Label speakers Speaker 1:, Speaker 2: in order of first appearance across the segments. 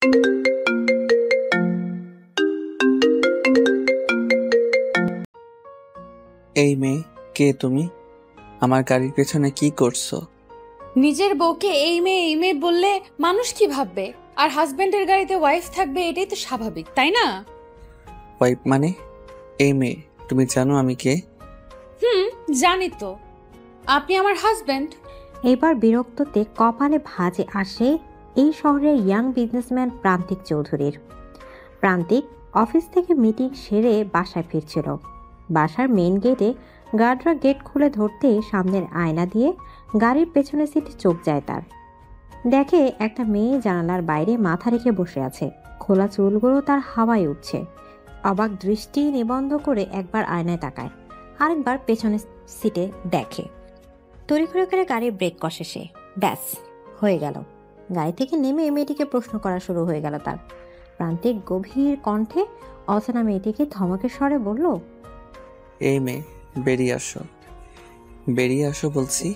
Speaker 1: এই মেয়ে, কে তুমি? আমার গাড়ির পেছনে কি করছো?
Speaker 2: নিজের বউকে এই মেয়ে বললে মানুষ কি ভাববে? আর হাজবেন্ডের গাড়িতে ওয়াইফ থাকবে, এটাই তো স্বাভাবিক, তাই না?
Speaker 1: ওয়াইফ মানে? এই মেয়ে, তুমি জানো আমি কে?
Speaker 2: জানি তো, আপনি আমার হাজবেন্ড।
Speaker 3: এবার বিরক্ততে কপালে ভাঁজে আসে এই শহরের ইয়াং বিজনেসম্যান প্রান্তিক চৌধুরীর। প্রান্তিক অফিস থেকে মিটিং সেরে বাসায় ফিরছিল। বাসার মেইন গেটে গার্ডরা গেট খুলে ধরতে সামনের আয়না দিয়ে গাড়ির পেছনের সিটে চোখ যায় তার। দেখে একটা মেয়ে জানালার বাইরে মাথা রেখে বসে আছে, খোলা চুলগুলো তার হাওয়ায় উঠছে। অবাক দৃষ্টি নিবন্ধ করে একবার আয়নায় তাকায়, আরেকবার পেছনের সিটে দেখে। তড়িঘড়ি করে গাড়ির ব্রেক কষে সে। ব্যাস, হয়ে গেল। গাড়ি থেকে নেমে মেয়েটিকে প্রশ্ন করা শুরু হয়ে গেল তার। প্রান্তিক গভীর কণ্ঠে অচেনা মেয়েটিকে ধমকের স্বরে বলল,
Speaker 1: এই মেয়ে, বেরিয়ে আসো, বেরিয়ে আসো বলছি।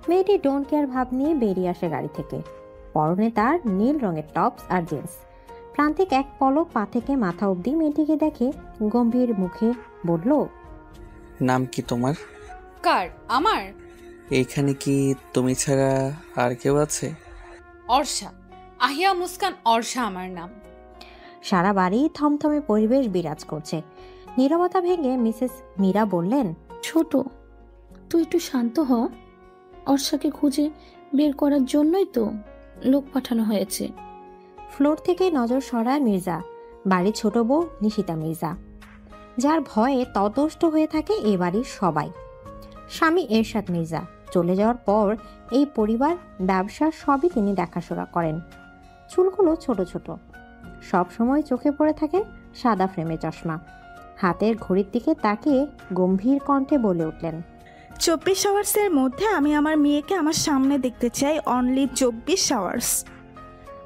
Speaker 3: মেয়েটি ডোন্ট কেয়ার ভাব নিয়ে বেরিয়ে আসে গাড়ি থেকে। পরনে তার নীল রঙের টপস আর জিন্স। প্রান্তিক এক পলক পা থেকে মাথা অবধি মেয়েটিকে দেখে গম্ভীর মুখে বলল,
Speaker 1: নাম কি তোমার?
Speaker 2: কার? আমার?
Speaker 1: এইখানে কি তুমি ছাড়া আর কেউ আছে?
Speaker 2: অর্ষা, আহিয়া মুস্কান অর্ষা আমার নাম।
Speaker 3: সারা বাড়ি থমথমে পরিবেশ বিরাজ করছে। নীরবতা ভেঙে মিসেস মীরা বললেন,
Speaker 4: ছোট, তুই একটু শান্ত হ। অর্ষাকে খুঁজে বের করার জন্যই তো লোক পাঠানো হয়েছে।
Speaker 3: ফ্লোর থেকে নজর সরায় মির্জা, বাড়ির ছোট বউ নিশিতা মির্জা, যার ভয়ে ততষ্ট হয়ে থাকে এ বাড়ির সবাই। স্বামী এরশাদ মির্জা চলে যাওয়ার পর এই পরিবার ব্যবসা সবই তিনি দেখাশোনা করেন। চুলগুলো ছোট ছোট, সব সময় চোখে পড়ে থাকেন সাদা ফ্রেমে চশমা। হাতের ঘড়ির দিকে তাকিয়ে গম্ভীর কণ্ঠে বলে উঠলেন,
Speaker 5: 24 আওয়ার্সের মধ্যে আমি আমার মেয়েকে আমার সামনে দেখতে চাই, অনলি 24 আওয়ার্স।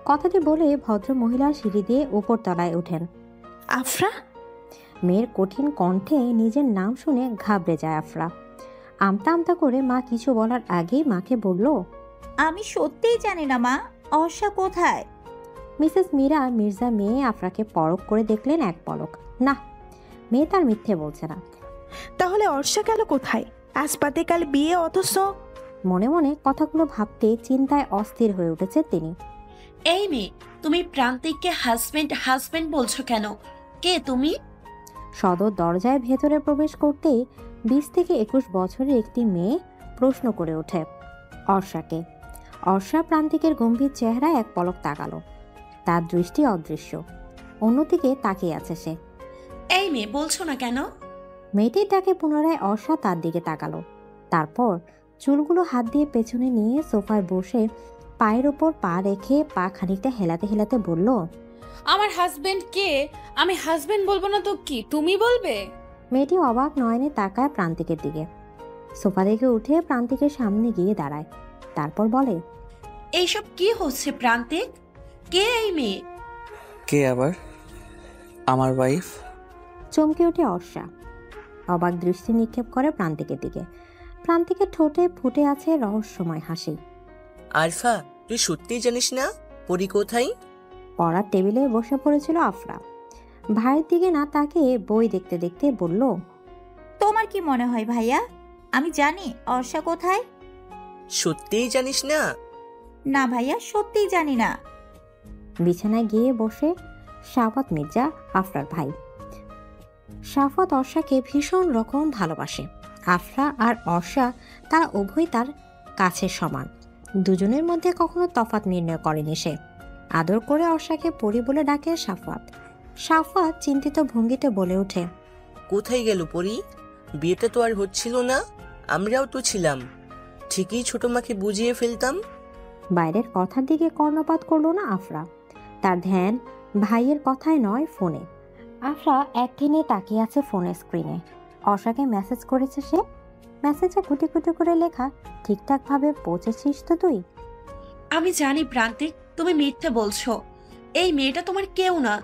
Speaker 3: কথাটি বলে ভদ্র মহিলা সিঁড়ি দিয়ে উপর তলায় ওঠেন।
Speaker 5: আফরা?
Speaker 3: মেয়ের কঠিন কণ্ঠে নিজের নাম শুনে ঘাবড়ে যায় আফরা। আমতা আমতা করে মা কিছু বলার আগেই মাকে বলল,
Speaker 6: আমি সত্যিই জানি না মা, অর্ষা কোথায়?
Speaker 3: মিসেস মীরা মির্জা মেয়ে আফরাকে পরখ করে দেখলেন এক পলক। না, মেয়ে তার মিথ্যে বলছে না।
Speaker 5: তাহলে অর্ষা গেল কোথায়? আজ পাতে কাল বিয়ে, অথচ।
Speaker 3: মনে মনে কথাগুলো ভাবতে চিন্তায় অস্থির হয়ে উঠেছে তিনি।
Speaker 7: এই মেয়ে, তুমি প্রান্তিককে হাজবেন্ড হাজবেন্ড বলছো কেন? কে তুমি?
Speaker 3: সদর দরজায় ভেতরে প্রবেশ করতেই 20 থেকে 21 বছরের একটি মেয়ে প্রশ্ন করে ওঠে, অর্ষাকে। অর্ষা প্রান্তিকের গম্ভীর চেহারায় এক পলক তাকালো। তার দৃষ্টি অদৃশ্য, অন্যদিকে তাকিয়ে আছে সে।
Speaker 7: এই মেয়ে, বলছো না কেন?
Speaker 3: মেয়েটির ডাকে পুনরায় অর্ষা তার দিকে তাকালো। তারপর চুলগুলো হাত দিয়ে পেছনে নিয়ে সোফায় বসে পায়ের ওপর পা রেখে পা খানিকটা হেলাতে হেলাতে বলল,
Speaker 2: আমার হাজবেন্ড কে? আমি হাজবেন্ড বলবো না তো কি তুমি বলবে?
Speaker 3: মেয়েটি অবাক নয়নে তাকায় প্রান্তিকের দিকে। সোফা থেকে উঠে প্রান্তিকের সামনে গিয়ে দাঁড়ায়। তারপর বলে,
Speaker 7: এইসব কি হচ্ছে প্রান্তিক? কে এই মেয়ে?
Speaker 1: কে আবার? আমার ওয়াইফ।
Speaker 3: চমকে ওঠে অর্ষা, অবাক দৃষ্টি নিক্ষেপ করে প্রান্তিকের দিকে। প্রান্তিকের ঠোঁটে ফুটে আছে রহস্যময় হাসি।
Speaker 8: আরফা, তুই সত্যিই জানিস না পরি কোথায়?
Speaker 3: পড়ার টেবিলে বসে পড়েছিল আফরা। ভাইয়ের দিকে না তাকিয়ে বই দেখতে দেখতে বলল,
Speaker 6: তোমার কি মনে হয় ভাইয়া, আমি জানি অর্ষা কোথায়?
Speaker 8: সত্যিই জানিস না?
Speaker 6: না ভাইয়া, সত্যিই জানি না।
Speaker 3: বিছানায় গিয়ে বসে শাফাত মির্জা, আফরার ভাই। শাফাত অর্ষাকে ভীষণ রকম ভালোবাসে। আফরা আর অর্ষা তারা উভয় তার কাছে সমান। দুজনের মধ্যে কখনো তফাৎ নির্ণয় করেনি সে। আদর করে অর্ষাকে পরি বলে ডাকে শাফাত। শাফাত চিন্তিত ভঙ্গিতে বলে ওঠে,
Speaker 8: কোথায় গেল পরি? বিয়েটা তো আর হচ্ছিল না, আমরাও তো ছিলাম, ঠিকই ছোট মাকে বুঝিয়ে ফেলতাম।
Speaker 3: বাইরের কথার দিকে কর্ণপাত করলো না আফরা। তার ধ্যান ভাইয়ের কথায় নয়, ফোনে। আফরা একদিনে তাকিয়ে আছে ফোনের স্ক্রিনে। অর্ষাকে মেসেজ করেছে সে। মেসেজে কুটি কুটি করে লেখা, ঠিকঠাক ভাবে পৌঁছেছিস তো তুই?
Speaker 7: আমি জানি প্রান্তিক, তুমি মিথ্যে বলছো। এই মেয়েটা তোমার কেউ না।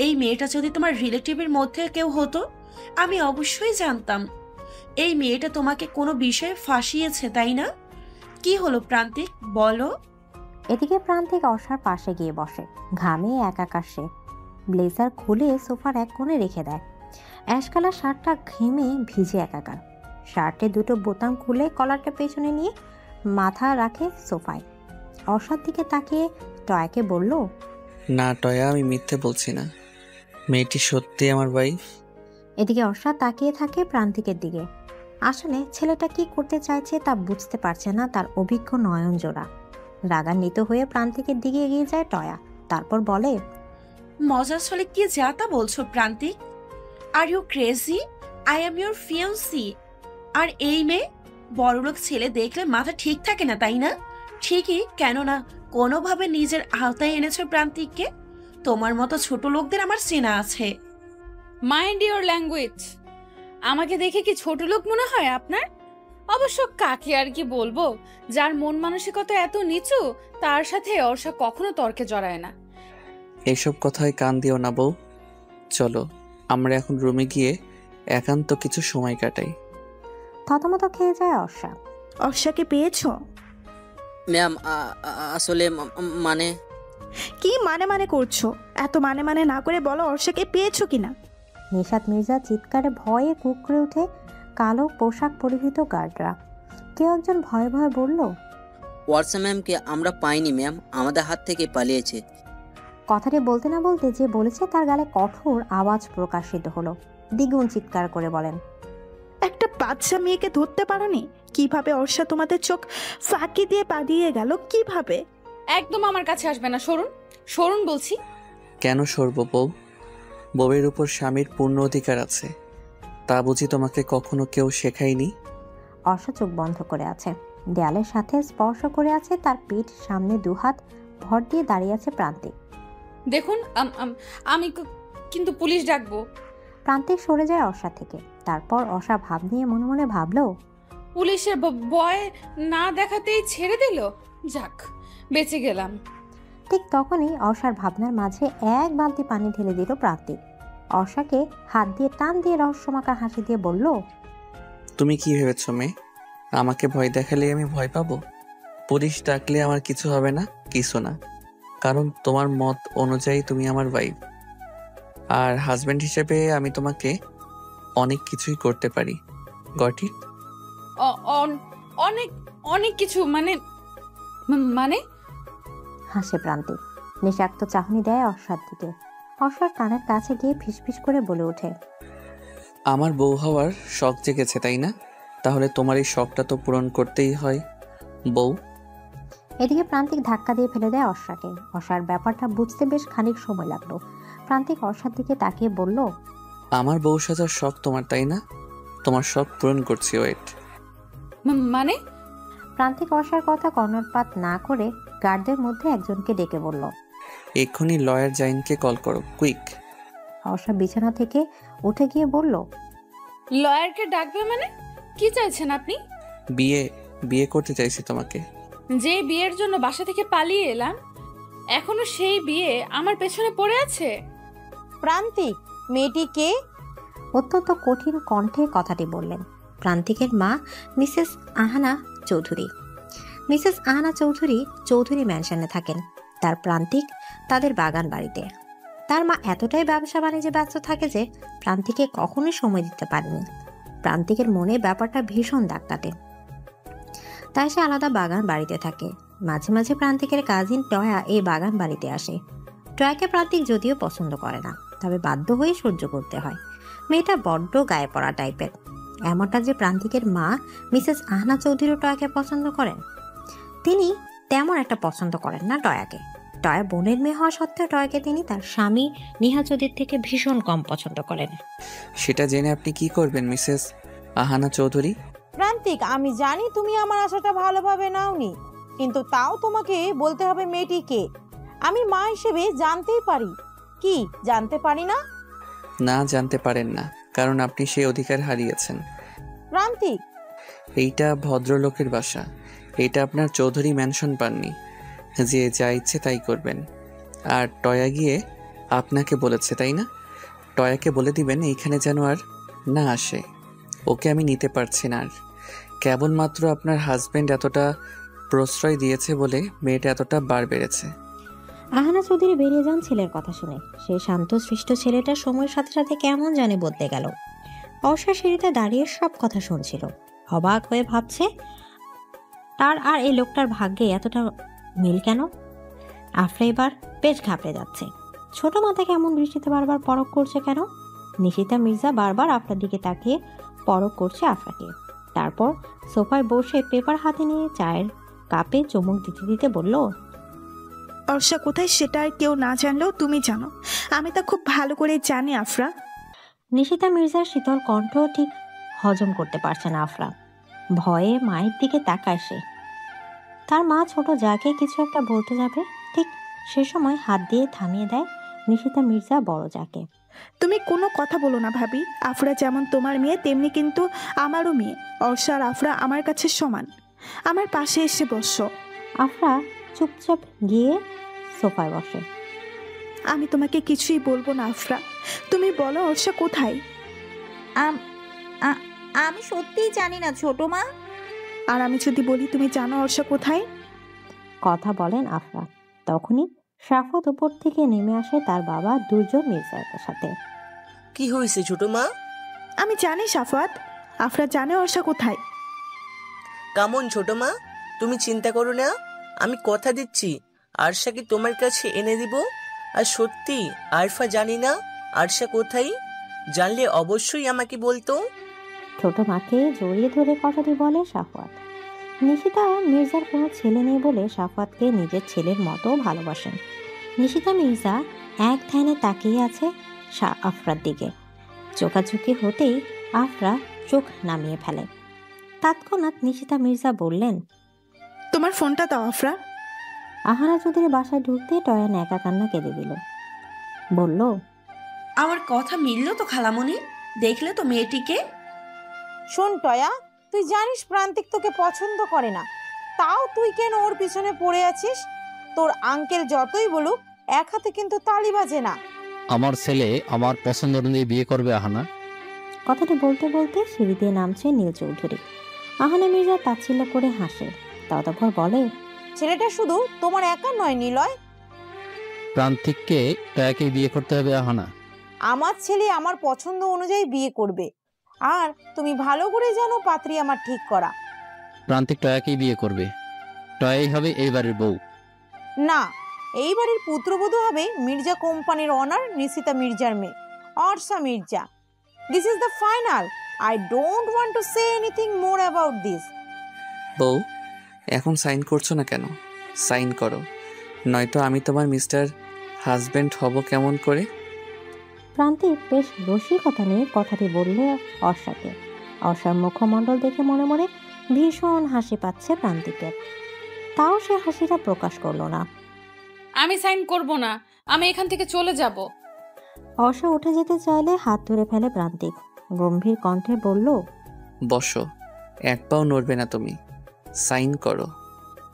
Speaker 7: এই মেয়েটা যদি তোমার রিলেটিভের মধ্যে কেউ হতো, আমি অবশ্যই জানতাম। এই মেয়েটা তোমাকে কোনো বিষয়ে ফাঁসিয়েছে, তাই না? কি হলো প্রান্তিক, বলো।
Speaker 3: এদিকে প্রান্তিক অর্ষার পাশে গিয়ে বসে, ঘামে একাকার সে। ব্লেজার খুলে সোফার এক কোণে রেখে দেয়। অ্যাশ কালার শার্টটা ঘেমে ভিজে একাকার। শার্টে দুটো বোতাম খুলে কলারটা পেছনে নিয়ে মাথা রাখে সোফায়। অর্ষার দিকে তাকিয়ে টয়াকে বলল,
Speaker 1: না টয়া, আমি মিথ্যে বলছি না, মেয়েটি সত্যি আমার ওয়াইফ।
Speaker 3: এদিকে অর্ষা তাকিয়ে থাকে প্রান্তিকের দিকে। আসলে ছেলেটা কি করতে চাইছে তা বুঝতে পারছে না তার অভিজ্ঞ নয়ন জোড়া। রাগান্বিত হয়ে প্রান্তিকের দিকে এগিয়ে যায় টয়া, তারপর বলে,
Speaker 7: মজার ছলে কি যা তা বলছো Prantik? Are you crazy? I am your fiancee. আর এই মেয়ে বড়লোক ছেলে দেখলে মাথা ঠিক থাকে না, তাই না? ঠিকই, কেননা কোনোভাবে নিজের আওতায় এনেছো প্রান্তিককে। তোমার মতো ছোট লোকদের আমার চেনা আছে।
Speaker 2: Mind your language. আমাকে দেখে কি ছোট লোক মনে হয় আপনার? অবশ্য কাকে আর কি বলবো, যার মন মানসিকতা এত নিচু তার সাথে অর্ষা কখনো তর্কে জড়ায় না।
Speaker 1: এসব কথায় কান দিও না বউ। চলো আমরা এখন রুমে গিয়ে একান্ত কিছু সময় কাটাই।
Speaker 3: থতমত খেয়ে যায় অর্ষা।
Speaker 5: অর্ষাকে পেয়েছো?
Speaker 9: ম্যাম আসলে মানে
Speaker 5: কি মানে মানে করছো? এত মানে মানে না করে বলো অর্ষাকে পেয়েছো কিনা।
Speaker 3: নিশাত মির্জা চিৎকারে ভয়ে কুঁকড়ে উঠে কালো পোশাক পরিহিত গার্ডরা। কেউ একজন ভয়ে ভয়ে বলল,
Speaker 9: ওয়ার্সা ম্যামকে আমরা পাইনি ম্যাম, আমাদের হাত থেকে পালিয়েছে।
Speaker 3: কথাটি বলতে না বলতে যে বলেছে তার গালে কঠোর আওয়াজ প্রকাশিত হলো। দ্বিগুণ চিৎকার করে বলেন,
Speaker 5: একটা বাচ্চা মেয়েকে ধরতে পারোনি? কিভাবে অর্ষা তোমাদের চোখ ফাঁকি দিয়ে পালিয়ে গেল? কিভাবে?
Speaker 2: একদম আমার কাছে আসবে না, সরুন সরুন বলছি।
Speaker 1: কেন সরব বউ? বউয়ের উপর স্বামীর পূর্ণ অধিকার আছে, তা বুঝি তোমাকে কখনো কেউ শেখায়নি?
Speaker 3: অর্ষা চোখ বন্ধ করে আছে, দেয়ালের সাথে স্পর্শ করে আছে তার পিঠ, সামনে দুহাত ভর দিয়ে দাঁড়িয়ে আছে প্রান্তিক।
Speaker 2: দেখুন আমি কিন্তু পুলিশ ডাকবো।
Speaker 3: প্রান্তিক সরে যায় অর্ষা থেকে। তারপর অর্ষা ভাব নিয়ে মনে মনে ভাবলো,
Speaker 2: পুলিশের ভয় না দেখাতেই ছেড়ে দিল, যাক বেঁচে গেলাম।
Speaker 3: ঠিক তখনই অর্ষার ভাবনার মাঝে এক বালতি পানি ঢেলে দিল প্রান্তিক। অর্ষাকে হাত দিয়ে টান দিয়ে রহস্যমাখা হাসি দিয়ে বলল,
Speaker 1: তুমি কি ভেবেছ মেয়ে, আমাকে ভয় দেখালে আমি ভয় পাবো? পুলিশ ডাকলে আমার কিছু হবে না? কিছু না, কারণ তোমার মত অনুযায়ী তুমি আমার ওয়াইফ, আর হাজবেন্ড হিসেবে আমি তোমাকে অনেক কিছুই করতে পারি। Got it?
Speaker 2: অনেক অনেক কিছু মানে মানে
Speaker 3: হাসে প্রান্তিক। নিষাক্ত চাহনি দেয় অর্ষার দিকে। অর্ষার কানের কাছে গিয়ে ফিসফিস করে বলে ওঠে,
Speaker 1: আমার বউ হওয়ার শখ জেগেছে তাই না? তাহলে তোমার এই শখটা তো পূরণ করতেই হয় বউ।
Speaker 3: এদিকে প্রান্তিক ধাক্কা দিয়ে ফেলে দেয় অর্ষাকে। অর্ষার ব্যাপারটা বুঝতে বেশ খানিক সময় লাগলো। প্রান্তিক অর্ষার দিকে তাকিয়ে বলল,
Speaker 1: আমার বউ সাজার শখ তোমার তাই না? তোমার শখ পূরণ করছি, ওয়েট।
Speaker 2: মানে?
Speaker 3: প্রান্তিক অর্ষার কথা কর্ণপাত না করে গার্ডদের মধ্যে একজনকে ডেকে বলল,
Speaker 1: এক্ষুনি লয়ার জাইনকে কল করো, কুইক।
Speaker 3: অর্ষা বিছানা থেকে উঠে গিয়ে বলল,
Speaker 2: লয়ারকে ডাকবে মানে? কি চাইছেন আপনি?
Speaker 1: বিয়ে করতে চাইছি তোমাকে।
Speaker 2: যে বিয়ের জন্য বাসা থেকে পালিয়ে এলাম, এখনো সেই বিয়ে আমার পেছনে পড়ে আছে।
Speaker 10: প্রান্তিক, মেয়েটি কে?
Speaker 3: অত্যন্ত কঠিন কণ্ঠে কথাটি বললেন প্রান্তিকের মা মিসেস আহানা চৌধুরী। মিসেস আহানা চৌধুরী চৌধুরী ম্যানশনে থাকেন। তার প্রান্তিক তাদের বাগান বাড়িতে। তার মা এতটাই ব্যবসা বাণিজ্যে ব্যস্ত থাকে যে প্রান্তিকে কখনোই সময় দিতে পারেনি। প্রান্তিকের মনে ব্যাপারটা ভীষণ দাগ কাটে, তাই সে আলাদা বাগান বাড়িতে থাকে। মাঝে মাঝে প্রান্তিকের কাজিন টয়া এই বাগান বাড়িতে আসে। টয়াকে প্রান্তিক যদিও পছন্দ করে না, তবে বাধ্য হয়ে সহ্য করতে হয়। মেয়েটা বড্ড গায়ে পড়া টাইপের। এমনটা যে প্রান্তিকের মা মিসেস আহনা চৌধুরীও টয়াকে পছন্দ করেন। তিনি তেমন একটা পছন্দ করেন না টয়াকে। টয়া বোনের মেয়ে হওয়া সত্ত্বেও টয়াকে তিনি তার স্বামী নিহা চৌধুরীর থেকে ভীষণ কম পছন্দ করেন।
Speaker 1: সেটা জেনে আপনি কি করবেন মিসেস আহানা চৌধুরী?
Speaker 10: প্রান্তিক, আমি জানি তুমি আমার আশাটা ভালোভাবে নাওনি, কিন্তু তাও তোমাকে বলতে হবে মেয়েটি কে। আমি মা হিসেবে জানতেই পারি। কি জানতে পারি না?
Speaker 1: না, জানতে পারেন না, কারণ আপনি সেই অধিকার হারিয়েছেন।
Speaker 10: প্রান্তিক,
Speaker 1: এইটা ভদ্রলোকের বাসা, এটা আপনার চৌধুরী ম্যানশন পাননি যে যা ইচ্ছে তাই করবেন। আর টয়া গিয়ে আপনাকে বলেছে তাই না? টয়াকে বলে দিবেন এইখানে যেন আর না আসে। ওকে আমি নিতে পারছি না। আর কেবলমাত্র আপনার হাজব্যান্ড এতটা প্রশ্রয় দিয়েছে বলে মেয়েটা এতটা বার বেড়েছে।
Speaker 3: আহানা চৌধুরী বেরিয়ে যান ছেলের কথা শুনে। সেই শান্ত সৃষ্ট ছেলেটা সময়ের সাথে সাথে কেমন জানে বদলে গেল। অর্ষা সিঁড়িতে দাঁড়িয়ে সব কথা শুনছিল, অবাক হয়ে ভাবছে তার আর এই লোকটার ভাগ্যে এতটা মিল কেন। আফরা এবার বেশ ঘাবড়ে যাচ্ছে। ছোট মাথা কেমন দৃষ্টিতে বারবার পরখ করছে কেন? নিশিতা মির্জা বারবার আফরার দিকে তাকিয়ে পরখ করছে আফরাকে। তারপর সোফায় বসে পেপার হাতে নিয়ে চায়ের কাপে চুমুক দিতে দিতে বলল,
Speaker 5: অর্ষা কোথায় সেটা আর কেউ না জানলেও তুমি জানো। আমি তা খুব ভালো করে জানি আফরা।
Speaker 3: নিশিতা মির্জার শীতল কণ্ঠ ঠিক হজম করতে পারছে না আফরা। ভয়ে মায়ের দিকে তাকায় সে। তার মা ছোট যাকে কিছু একটা বলতে যাবে, ঠিক সে সময় হাত দিয়ে থামিয়ে দেয় নিশিতা মির্জা বড় যাকে।
Speaker 5: তুমি কোনো কথা বলো না ভাবি। আফরা যেমন তোমার মেয়ে তেমনি কিন্তু আমারও মেয়ে। অর্ষা আর আফরা আমার কাছে সমান। আমার পাশে এসে বসো।
Speaker 3: আফরা চুপচাপ গিয়ে সোফায় বসে।
Speaker 5: আমি তোমাকে কিছুই বলবো না আফরা, তুমি বলো অর্ষা কোথায়?
Speaker 6: আমি সত্যিই জানি না ছোট মা।
Speaker 5: আর আমি যদি বলি তুমি জানো অর্ষা কোথায়?
Speaker 3: কথা বলেন আফরা। তখনই সাফত উপর থেকে নেমে আসে তার বাবা দুর্জন মির্জার সাথে।
Speaker 8: কি হয়েছে ছোট মা?
Speaker 5: আমি জানি সাফাত, আফরা জানে অর্ষা কোথায়।
Speaker 8: কেমন ছোট মা, তুমি চিন্তা করো না, আমি কথা দিচ্ছি আরশাকে তোমার কাছে এনে দিব। আর সত্যি আরফা জানি না আরশা কোথায়, জানলে অবশ্যই আমাকে বলতো।
Speaker 3: ছোট মাকে জড়িয়ে ধরে কথাটি বলে সাফাত। নিশিতা মির্জার কোনো ছেলে নেই বলে সাফাতকে নিজের ছেলের মতো ভালোবাসেন। নিশিতা মির্জা এক ধ্যানে তাকিয়ে আছে আফরার দিকে। চোখাচোখি হতেই আফরা চোখ নামিয়ে ফেলে। তৎক্ষণাৎ নিশিতা মির্জা বললেন,
Speaker 5: তোমার ফোনটা দাও আফরা।
Speaker 3: আহানা চৌধুরী বাসায় ঢুকতে টয়ান একা কান্না কেঁদে দিল। বলল,
Speaker 7: আমার কথা মিলল তো খালামণি? দেখলে তো মেয়েটিকে?
Speaker 10: শোন টয়া, তুই জানিস প্রান্তিক তোকে পছন্দ করে না, তাও তুই কেন ওর পিছনে পড়ে আছিস? তোর আঙ্কেল যতই বলুক এক হাতে কিন্তু তালি বাজে না।
Speaker 11: আমার ছেলে আমার পছন্দ অনুযায়ী বিয়ে করবে আহানা।
Speaker 3: কথাটি বলতে বলতে সিঁড়ি দিয়ে নামছে নীল চৌধুরী। আহানা মির্জা তাচ্ছিল্য করে হাসে। ততপর বলে,
Speaker 10: ছেলেটা শুধু তোমার একা নয় নিলয়,
Speaker 11: প্রান্তিককে টয়াকে বিয়ে করতে হবে আহানা।
Speaker 10: আমার ছেলে আমার পছন্দ অনুযায়ী বিয়ে করবে। আর তুমি ভালো করে জানো পাত্রী আমার ঠিক করা।
Speaker 11: প্রান্তিক টয়াকেই বিয়ে করবে, টয়াই হবে এই বাড়ির বউ।
Speaker 10: না, এই বাড়ির পুত্রবধূ হবে মির্জা কোম্পানির অনার নিশিতা মির্জার মেয়ে Orsha Mirza. This is the final. I don't want to say anything more about this.
Speaker 1: বউ, এখন সাইন করছো না কেন? সাইন করো, নয়তো আমি তোমার মিস্টার হাজব্যান্ড হব কেমন করে?
Speaker 3: প্রান্তিক বেশ রসিকতা নিয়ে কথাটি বললে অর্ষাকে। অর্ষার মুখমণ্ডল দেখে মনে মনে ভীষণ হাসি পাচ্ছে প্রান্তিকের। তাও সে হাসিটা প্রকাশ করলো না।
Speaker 2: আমি সাইন করব না, আমি এখান থেকে চলে যাব।
Speaker 3: অর্ষা উঠে যেতে চাইলে হাত ধরে ফেলে প্রান্তিক। গম্ভীর কণ্ঠে বলল,
Speaker 1: বসো, এক পাও নড়বে না তুমি, সাইন করো।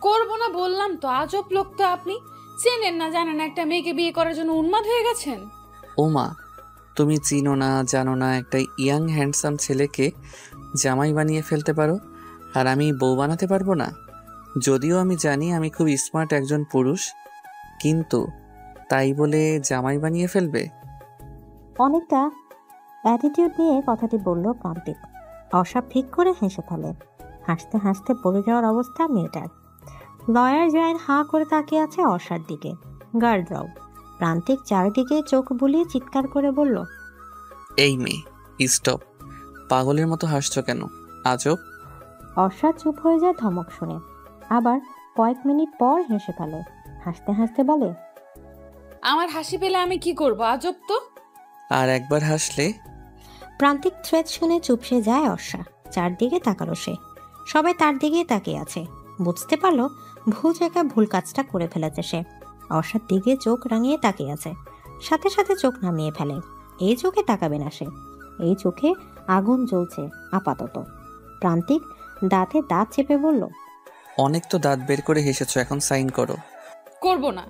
Speaker 2: করব না বললাম তো। আজব লোক তো আপনি। চেনেন না জানেন একটা মেয়েকে বিয়ে করার জন্য উন্মাদ হয়ে গেছেন।
Speaker 1: ও মা, তুমি চিনো না জানো না একটা ইয়াং হ্যান্ডসাম ছেলেকে জামাই বানিয়ে ফেলতে পারো, আর আমি বউ বানাতে পারবো না? যদিও আমি জানি আমি খুব স্মার্ট একজন পুরুষ, কিন্তু তাই বলে জামাই বানিয়ে ফেলবে?
Speaker 3: অনেকটা অ্যাটিটিউড নিয়ে কথাটি বলল প্রান্তিক। অর্ষা ফিক করে হেসে ফেলে। হাসতে হাসতে পড়ে যাওয়ার অবস্থা মেয়েটার। লয়ার জয়েন হাঁ করে তাকিয়ে আছে অর্ষার দিকে। গার্ডরাও। প্রান্তিক চারিদিকে চোখ বুলিয়ে চিৎকার করে বলল,
Speaker 1: এই মেয়ে, স্টপ! পাগলের মতো হাসছো কেন? আজব!
Speaker 3: অর্ষা চুপ হয়ে যায় ধমক শুনে। আবার কয়েক মিনিট পর হেসে ফেলে। হাসতে হাসতে বলে,
Speaker 2: আমার হাসি পেলে আমি কি করব? আজব তো।
Speaker 1: আর একবার হাসলে।
Speaker 3: প্রান্তিক থ্রেট শুনে চুপসে যায় অর্ষা। চারদিকে তাকালো সে। সবাই তার দিকেই তাকিয়ে আছে। বুঝতে পারলো ভুল জায়গায় ভুল কাজটা করে ফেলেছে সে। অর্ষার দিকে চোখ রাঙিয়ে তাকিয়ে আছে, সাথে সাথে চোখ নামিয়ে ফেলে। এই চোখে তাকাবে না সে। এই চোখে আগুন জ্বলছে আপাতত। প্রান্তিক দাঁতে দাঁত চেপে বলল,
Speaker 1: অনেক তো দাঁত বের করে হেসেছো, এখন সাইন করো।
Speaker 2: করব না।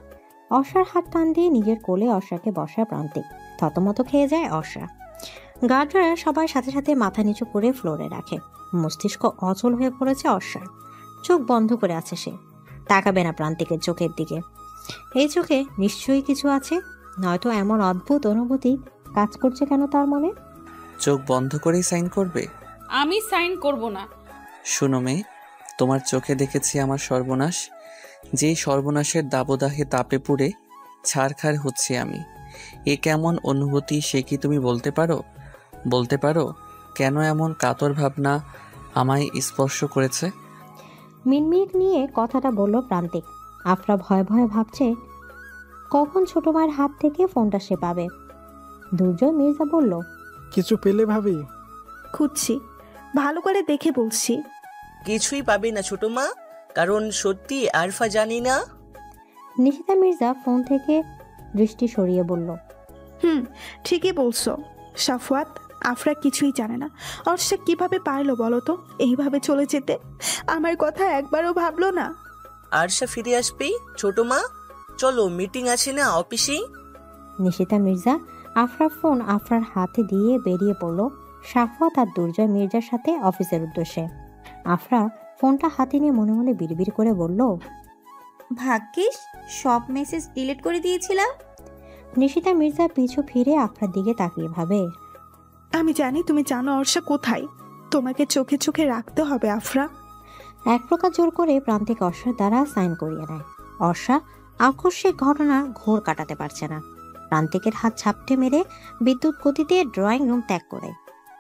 Speaker 3: অর্ষার হাত টান দিয়ে নিজের কোলে অর্ষাকে বসায় প্রান্তিক। থতমত খেয়ে যায় অর্ষা। গার্ডরা সবাই সাথে সাথে মাথা নিচু করে ফ্লোরে রাখে। মস্তিষ্ক অচল হয়ে পড়েছে অর্ষার। চোখ বন্ধ করে আছে সে, তাকাবে না প্রান্তিকের চোখের দিকে। এই চোখে নিশ্চয়ই কিছু আছে, নয়তো এমন অদ্ভুত অনুভূতি কাজ করছে কেন তার মনে?
Speaker 1: চোখ বন্ধ করেই সাইন করবে?
Speaker 2: আমি সাইন করব না।
Speaker 1: শুনো মেয়ে, তোমার চোখে দেখেছি আমার সর্বনাশ। যেই সর্বনাশের দাবদাহে তাপে পুড়ে ছারখার হচ্ছি আমি। এ কেমন অনুভূতি সে কি তুমি বলতে পারো? বলতে পারো কেন এমন কাতর ভাবনা আমায় স্পর্শ করেছে?
Speaker 3: মিনমিট নিয়ে কথাটা বলল প্রান্তিক। আফরা ভয়ে ভয়ে ভাবছে কখন ছোট ভাইয়ের হাত থেকে ফোনটা সে পাবে। দুর্জয় মির্জা বলল,
Speaker 12: কিছু পেলে ভাবি?
Speaker 5: খুঁজছি, ভালো করে দেখে বলছি।
Speaker 8: কিছুই পাবি না ছোট মা, কারণ সত্যি আরফা জানি না।
Speaker 3: নিশিতা মির্জা ফোন থেকে দৃষ্টি সরিয়ে বলল,
Speaker 5: ঠিকই বলছো সাফওয়াত, আফরা কিছুই জানে না। অর্ষা কিভাবে পারলো বলো তো এইভাবে চলে যেতে? আমার কথা একবারও ভাবলো না।
Speaker 8: আরশা ফিরে আসবেই ছোট মা, চলো মিটিং আছে না অফিসে।
Speaker 3: নিশিতা মির্জা আফরার ফোন আফরার হাতে দিয়ে বেরিয়ে পড়ল সাফওয়াত আর দুর্জয় মির্জার সাথে অফিসের উদ্দেশ্যে। আফরা ফোনটা হাতে নিয়ে মনে মনে বিড়বিড় করে বলল,
Speaker 6: ভাগ্যিস সব মেসেজ ডিলিট করে দিয়েছিলাম।
Speaker 3: নিশিতা মির্জা পিছু ফিরে আফরার দিকে তাকিয়ে ভাবে,
Speaker 5: আমি জানি তুমি জানো অর্ষা কোথায়, তোমাকে চোখে চোখে রাখতে হবে আফরা।
Speaker 3: এক প্রকার জোর করে প্রান্তিক অর্ষার দ্বারা সাইন করিয়ে নেয়। অর্ষা আকস্মিক ঘটনা ঘোর কাটাতে পারছে না। প্রান্তিকের হাত ঝাপটে মেরে বিদ্যুৎ গতিতে ড্রয়িং রুম ত্যাগ করে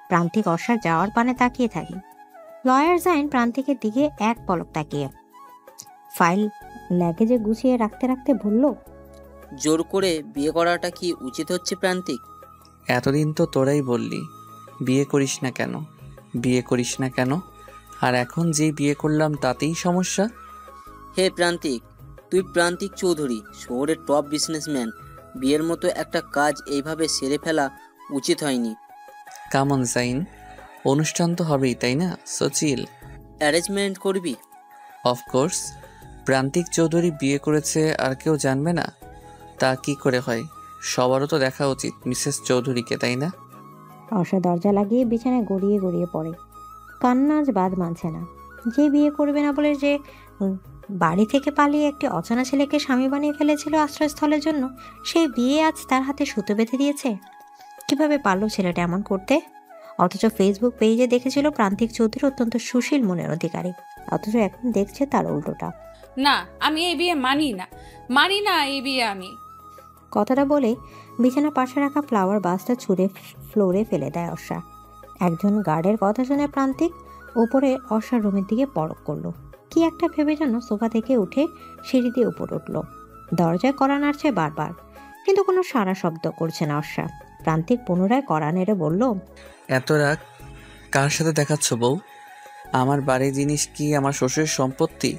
Speaker 3: প্রান্তিক অর্ষার যাওয়ার পানে তাকিয়ে থাকে। লয়ার জাইন প্রান্তিকের দিকে এক পলক তাকিয়ে ফাইল ল্যাগেজে গুছিয়ে রাখতে রাখতে বলল,
Speaker 9: জোর করে বিয়ে করাটা কি উচিত হচ্ছে প্রান্তিক?
Speaker 1: এতদিন তো তোরাই বললি বিয়ে করিস না কেন, বিয়ে করিস না কেন, আর এখন যে বিয়ে করলাম তাতেই সমস্যা?
Speaker 9: হে প্রান্তিক, তুই প্রান্তিক চৌধুরী, শহরের টপ বিজনেসম্যান। বিয়ের মতো একটা কাজ এইভাবে সেরে ফেলা উচিত হয়নি।
Speaker 1: কামন জাইন, অনুষ্ঠান তো হবেই তাই না? সচিল
Speaker 9: অ্যারেঞ্জমেন্ট করবি?
Speaker 1: অফকোর্স। প্রান্তিক চৌধুরী বিয়ে করেছে আর কেউ জানবে না? তা কি করে হয়? সবারও তো দেখা উচিত মিসেস চৌধুরীকে, তাই না?
Speaker 3: অর্ষা দরজা লাগিয়ে বিছানায় গড়িয়ে গড়িয়ে পড়ে। কান্না আজ বাদ মানছে না। যে বিয়ে করবে না বলে যে বাড়ি থেকে পালিয়ে একটি অচেনা ছেলেকে স্বামী বানিয়ে ফেলেছিল আশ্রয়স্থলের জন্য, সেই বিয়ে আজ তার হাতে সুতো বেঁধে দিয়েছে। কিভাবে পারল ছেলেটা এমন করতে? অথচ ফেসবুক পেজে দেখেছিল প্রান্তিক চৌধুরী অত্যন্ত সুশীল মনের অধিকারী, অথচ এখন দেখছে তার উল্টোটা।
Speaker 2: না, আমি এই বিয়ে মানি না, মানি না এই বিয়ে আমি।
Speaker 3: কথাটা বলে বিছানা পাশে রাখা ফ্লাওয়ার বাসটা ছুঁড়ে ফ্লোরে ফেলে দেয় অর্ষা। একজন গার্ডের কথা শুনে প্রান্তিক উপরে অর্ষার রুমের দিকে পলক করলো। কি একটা ভেবে যেন সোফা থেকে উঠে সিঁড়ি দিয়ে উপর উঠল। দরজায় কড়া নাড়ছে বারবার, কিন্তু কোনো সাড়া শব্দ করছে না অর্ষা। প্রান্তিক পুনরায় কড়া নেড়ে বলল,
Speaker 1: এত রাগ কার সাথে দেখাচ্ছ বউ? আমার বাড়ির জিনিস কি আমার শ্বশুরের সম্পত্তি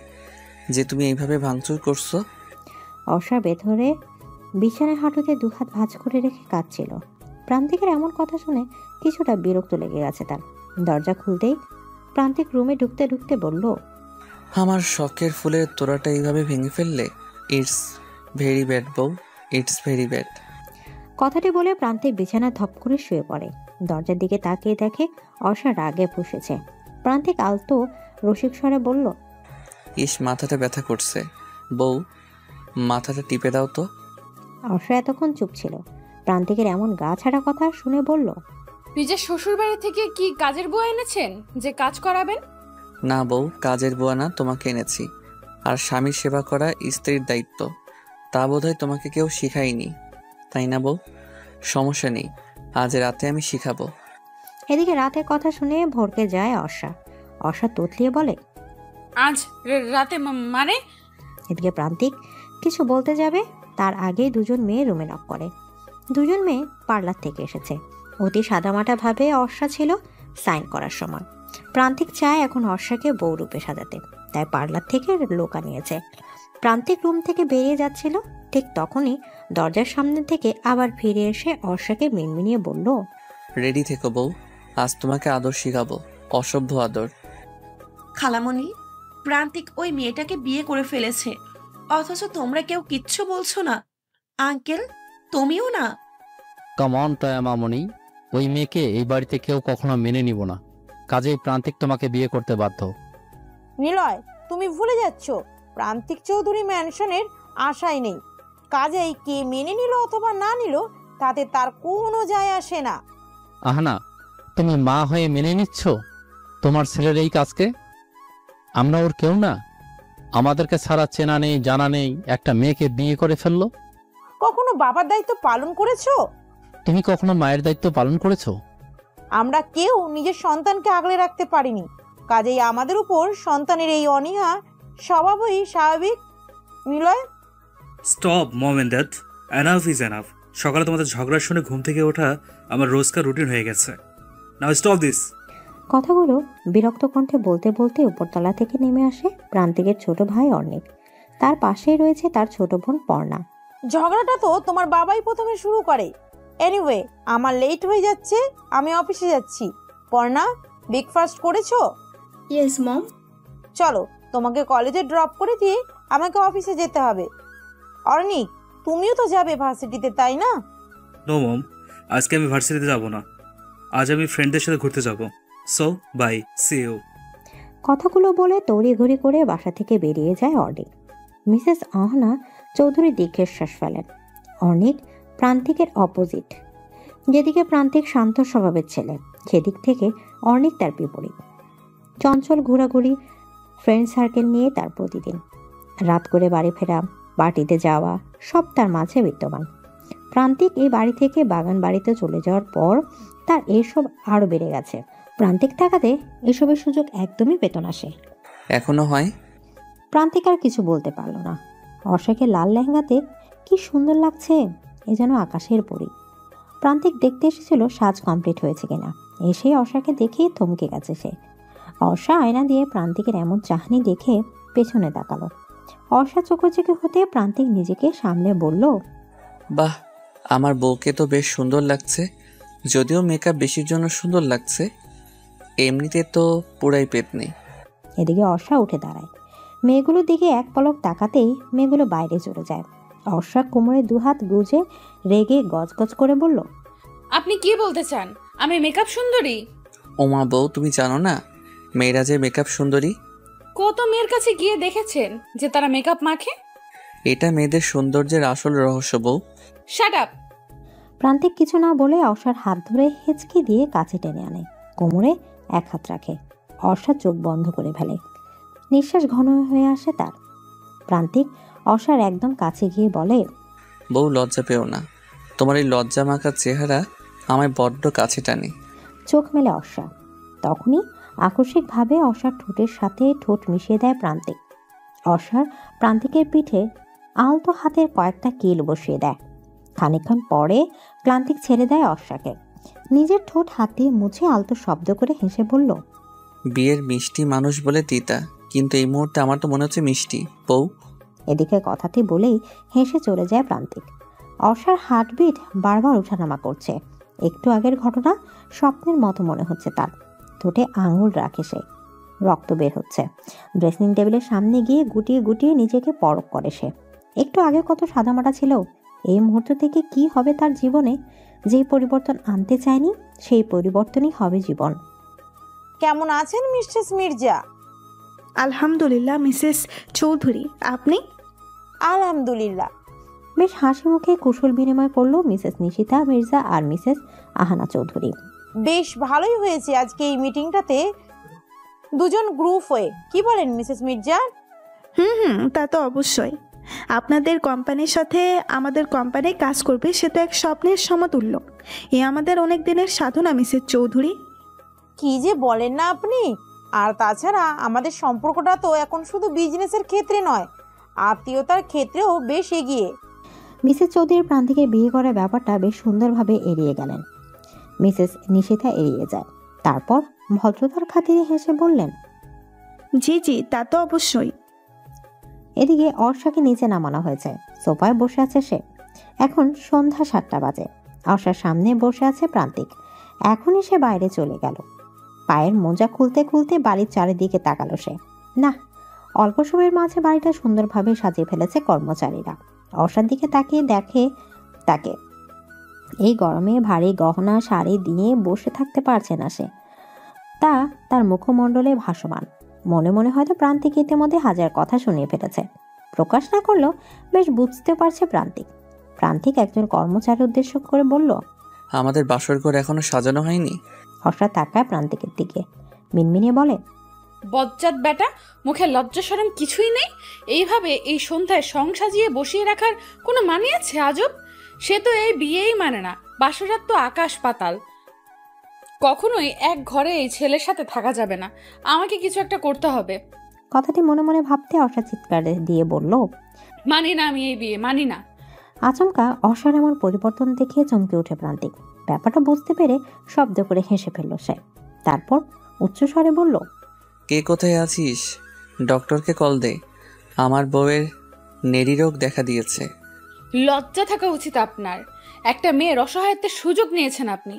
Speaker 1: যে তুমি এইভাবে ভাঙচুর করছো?
Speaker 3: অর্ষা ভেতরে বিছানায় হাঁটুতে দুহাত ভাঁজ করে রেখে কাঁদছিল। প্রান্তিকের এমন কথা শুনে কিছুটা বিরক্ত লেগে গেছে তার। দরজা খুলতেই প্রান্তিক রুমে ঢুকতে ঢুকতে বলল,
Speaker 1: আমার শখের ফুলের তোড়াটা এইভাবে ভেঙে ফেললে? ইটস ভেরি ব্যাড বউ, ইটস ভেরি ব্যাড।
Speaker 3: কথাটি বলে প্রান্তিক বিছানা ধপ করে শুয়ে পড়ে। দরজার দিকে তাকিয়ে দেখে অর্ষা রাগে ফুঁসেছে। প্রান্তিক আলতো রসিক স্বরে বলল,
Speaker 1: ইস মাথাটা ব্যথা করছে বউ, মাথাটা টিপে দাও তো।
Speaker 3: অর্ষা এতক্ষণ চুপ ছিল। প্রান্তিকের এমন গা ছাড়া কথা শুনে বলল,
Speaker 2: নিজের শ্বশুর বাড়ি থেকে কি কাজের বুয়া এনেছেন যে কাজ করাবেন?
Speaker 1: না বউ, কাজের বুয়া না, তোমাকে এনেছি। আর স্বামীর সেবা করা স্ত্রীর দায়িত্ব, তা বোধহয় তোমাকে কেউ শিখায়নি, তাই না বউ? সমস্যা নেই, আজ রাতে আমি শিখাবো।
Speaker 3: এদিকে রাতের কথা শুনে ভরকে যায় অর্ষা। অর্ষা তোতলিয়ে বলে,
Speaker 2: আজ রাতে মানে?
Speaker 3: এদিকে প্রান্তিক কিছু বলতে যাবে তার আগেই দুজন মেয়ে রুমে নক করে। দুজন মেয়ে পার্লার থেকে এসেছে। অতি সাদামাটা ভাবে অর্ষা ছিল সাইন করার সময়। প্রান্তিক চায় এখন অর্ষাকে বউরূপে সাজাতে, তাই পার্লার থেকে লোক আনিয়েছে। প্রান্তিক রুম থেকে বেরিয়ে যাচ্ছিল, ঠিক তখনই দরজার সামনে থেকে আবার ফিরে এসে অর্ষাকে মিনমিনিয়ে বলল,
Speaker 1: রেডি থেকো বউ, আজ তোমাকে আদর শিখাবো, অসভ্য আদর।
Speaker 7: খালামণি, প্রান্তিক ওই মেয়েটাকে বিয়ে করে ফেলেছে, অথচ তোমরা কেউ কিচ্ছু বলছো না। আঙ্কেল, তুমিও না?
Speaker 11: কাম অন টয়া মামনি, ওই মেয়েকে এই বাড়িতে কেউ কখনো মেনে নিব না, কাজেই প্রান্তিক তোমাকে বিয়ে করতে বাধ্য।
Speaker 10: নিলয়, তুমি ভুলে যাচ্ছ প্রান্তিক চৌধুরী ম্যানশনের আশাই নেই। কাজেই কে মেনে নিল অথবা না নিল তাতে তার কোনো যায় আসে না।
Speaker 11: আহানা, তুমি মা হয়ে মেনে নিচ্ছ তোমার ছেলের এই কাজকে? আমরা ওর কেউ না? আমাদেরকে ছাড়া চেনা নেই জানা নেই একটা মেয়েকে বিয়ে করে ফেললো।
Speaker 10: কখনো বাবার দায়িত্ব পালন করেছো?
Speaker 11: তুমি কখনো মায়ের দায়িত্ব পালন করেছো?
Speaker 10: আমরা কেউ নিজের সন্তানকে আগলে রাখতে পারিনি, কাজেই আমাদের উপর সন্তানের এই অনীহা স্বভাবই স্বাভাবিক। Niloy,
Speaker 12: stop mom and dad, enough is enough. সকালে তোমাদের ঝগড়া শুনে ঘুম থেকে ওঠা আমার রোজকার রুটিন হয়ে গেছে। Now stop this.
Speaker 3: কথাগুলো বিরক্ত কণ্ঠে বলতে বলতে উপরতলা থেকে নেমে আসে প্রান্তিকের ছোট ভাই অর্ণিক। তার পাশেই রয়েছে তার ছোট বোন পর্ণা।
Speaker 10: ঝগড়াটা তো তোমার বাবাই প্রথমে শুরু করে। এনিওয়ে, আমার লেট হয়ে যাচ্ছে, আমি অফিসে যাচ্ছি। পর্ণা, ব্রেকফাস্ট করেছো?
Speaker 4: Yes mom.
Speaker 10: চলো, তোমাকে কলেজে ড্রপ করে দিয়ে আমাকে অফিসে যেতে হবে। অর্ণিক, তুমিও তো যাবে ভার্সিটিতে, তাই না?
Speaker 12: নো মম, আজকে আমি ভার্সিটিতে যাব না। আজ আমি ফ্রেন্ডদের সাথে ঘুরতে যাব। So bye, see you.
Speaker 3: কথাগুলো বলে তড়িঘড়ি করে বাসা থেকে বেরিয়ে যায় অর্ণিক। মিসেস আহনা চৌধুরী দীর্ঘশ্বাস ফেলেন। অর্ণিক প্রান্তিকের অপোজিট। যেদিকে প্রান্তিক শান্ত স্বভাবের ছেলে, সেদিক থেকে অর্ণিক তার বিপরীত। চঞ্চল ঘোরাঘুরি, ফ্রেন্ড সার্কেল নিয়ে তার প্রতিদিন। রাত করে বাড়ি ফেরা, পার্টিতে যাওয়া, সব তার মাঝে বিদ্যমান। প্রান্তিক এই বাড়ি থেকে বাগান বাড়িতে চলে যাওয়ার পর তার এইসব আরও বেড়ে গেছে। প্রান্তিক থাকাতে এসবের সুযোগ একদমই পেত না সে।
Speaker 1: এখনো হয়?
Speaker 3: প্রান্তিক আর কিছু বলতে পারল না। অর্ষাকে লাল লেহেঙ্গাতে কি সুন্দর লাগছে, এ যেন আকাশের পরী। প্রান্তিক দেখতে এসেছিল সাজ কমপ্লিট হয়েছে কিনা। এসে অর্ষাকে দেখেই থমকে গেছে সে। অর্ষা আয়না দিয়ে প্রান্তিকের এমন চাহনি দেখে পেছনে তাকালো। অর্ষা চোখোচোখি হতে প্রান্তিক নিজেকে সামনে বলল,
Speaker 1: বাহ, আমার বউকে তো বেশ সুন্দর লাগছে। যদিও মেকআপ বেশির জন্য সুন্দর লাগছে, এমনিতে তো পুরাই পেতনি।
Speaker 3: এদিকে অর্ষা উঠে দাঁড়ায়। মেয়েগুলোর দিকে এক পলক তাকাতেই মেয়েগুলো বাইরে চলে যায়। অর্ষা কোমরে দুহাত গুজে রেগে গজগজ করে বলল,
Speaker 2: আপনি কি বলতে চান? আমি মেকআপ সুন্দরী?
Speaker 1: ওমা বউ, তুমি জানো না মেয়েরা যে মেকআপ সুন্দরী?
Speaker 2: কত মেয়ের কাছে গিয়ে দেখেছেন যে তারা মেকআপ মাখে?
Speaker 1: এটা মেয়েদের সৌন্দর্যের আসল রহস্য বউ।
Speaker 2: Shut up.
Speaker 3: প্রান্তিক কিছু না বলে অর্ষার হাত ধরে হেঁচকি দিয়ে কাছে টেনে আনে, কোমরে এক হাত রাখে। অর্ষা চোখ বন্ধ করে ফেলে, নিঃশ্বাস ঘন হয়ে আসে তার। প্রান্তিক অর্ষার একদম কাছে গিয়ে বলে,
Speaker 1: বউ লজ্জা পেও না, তোমার এই লজ্জা মাখা চেহারা আমায় বড্ড কাছে টানে।
Speaker 3: চোখ মেলে অর্ষা। তখনই আকস্মিকভাবে অর্ষার ঠোঁটের সাথে ঠোঁট মিশিয়ে দেয় প্রান্তিক। অর্ষার প্রান্তিকের পিঠে আলতো হাতের কয়েকটা কিল বসিয়ে দেয়। খানিকক্ষণ পরে প্রান্তিক ছেড়ে দেয় অর্ষাকে। নিজের ঠোঁট হাত দিয়ে মুছে আলতো শব্দ করে হেসে বলল,
Speaker 1: বিয়ের মিষ্টি মানুষ বলে তিতা, কিন্তু এই মুহূর্তে আমার তো মনে হচ্ছে মিষ্টি বউ।
Speaker 3: এদিকে কথাটি বলেই হেসে চলে যায় প্রান্তিক। অর্ষার হার্টবিট বারবার ওঠানামা করছে। একটু আগের ঘটনা স্বপ্নের মতো মনে হচ্ছে তার। ঠোঁটে আঙুল রাখে সে, রক্ত বের হচ্ছে। ড্রেসিং টেবিলের সামনে গিয়ে গুটিয়ে গুটিয়ে নিজেকে পরখ করে সে। একটু আগে কত সাদামাটা ছিল, এই মুহূর্ত থেকে কি হবে তার জীবনে? যেই পরিবর্তন আনতে চায়নি সেই পরিবর্তনই হবে জীবন।
Speaker 10: কেমন আছেন মিসেস মির্জা?
Speaker 5: আলহামদুলিল্লাহ মিসেস চৌধুরী, আপনি?
Speaker 10: আলহামদুলিল্লাহ।
Speaker 3: বেশ হাসি মুখে কুশল বিনিময় করলো মিসেস নিশিতা মির্জা আর মিসেস আহানা চৌধুরী।
Speaker 10: বেশ ভালোই হয়েছে আজকে এই মিটিংটাতে দুজন গ্রুপ হয়ে, কি বলেন মিসেস মির্জা?
Speaker 5: তা তো অবশ্যই। আপনাদের কোম্পানির সাথে আমাদের কোম্পানি কাজ করবে, সেটা এক স্বপ্নের সমতুল্য। এ আমাদের অনেক দিনের সাধনা মিসেস চৌধুরী।
Speaker 10: কি যে বলেন না আপনি! আর তাছাড়া আমাদের সম্পর্কটা তো এখন শুধু বিজনেসের ক্ষেত্রে নয়, আত্মীয়তার ক্ষেত্রেও বেশ এগিয়ে।
Speaker 3: মিসেস চৌধুরীর প্রান্তিকে বিয়ে করার ব্যাপারটা বেশ সুন্দরভাবে এড়িয়ে গেলেন। মিসেস নিশিতা এড়িয়ে যায়। তারপর ভদ্রতার খাতিরে হেসে বললেন,
Speaker 5: জি জি, তা তো অবশ্যই।
Speaker 3: এদিকে অর্ষাকে নিচে নামানো হয়েছে। সোফায় বসে আছে সে। এখন সন্ধ্যা 7টা বাজে। অর্ষার সামনে বসে আছে প্রান্তিক। এখনই সে বাইরে চলে গেল। পায়ের মোজা খুলতে খুলতে বাড়ির চারিদিকে তাকালো সে। না, অল্প সময়ের মাঝে বাড়িটা সুন্দরভাবে সাজিয়ে ফেলেছে কর্মচারীরা। অর্ষার দিকে তাকিয়ে দেখে তাকে। এই গরমে ভারী গহনা শাড়ি দিয়ে বসে থাকতে পারছে না সে। তা তার মুখমণ্ডলে ভাসমান। মনে মনে হয়তো প্রান্তিক ইতিমধ্যে হাজার কথা শুনিয়ে ফেলেছে। প্রকাশ না করলেও বেশ বুঝতে পারছে প্রান্তিক। প্রান্তিক একজন কর্মচারী উদ্দেশ্য করে বলল,
Speaker 1: আমাদের বাসর ঘর এখনো সাজানো হয়নি।
Speaker 3: হর্ষা তাকায় প্রান্তিকের দিকে, মিনমিনিয়ে বলে,
Speaker 2: বজ্জাত বেটা, মুখে লজ্জা শরম কিছুই নেই। এইভাবে এই সন্ধ্যায় সং সাজিয়ে বসিয়ে রাখার কোনো মানে আছে? আজব, সে তো এই বিয়েই মানে না। বাসরাত তো আকাশ পাতাল। কখনোই এক ঘরে এই ছেলের সাথে থাকা যাবে না। আমাকে কিছু একটা করতে হবে।
Speaker 3: কথাটি মনে মনে ভাবতে অর্ষা চিৎকার দিয়ে বলল,
Speaker 2: মানি না, আমি এই বিয়ে মানি না।
Speaker 3: আচমকা অর্ষার এমন পরিবর্তন দেখে চমকে উঠে প্রান্তিক। ব্যাপারটা বুঝতে পেরে শব্দ করে হেসে ফেলল সে। তারপর উচ্চস্বরে বলল,
Speaker 1: কে কোথায় আছিস? ডক্টরকে কল দে, আমার বউয়ের নেরি রোগ দেখা দিয়েছে।
Speaker 2: লজ্জা থাকা উচিত আপনার। একটা মেয়ের অসহায়ত্বের সুযোগ নিয়েছেন আপনি।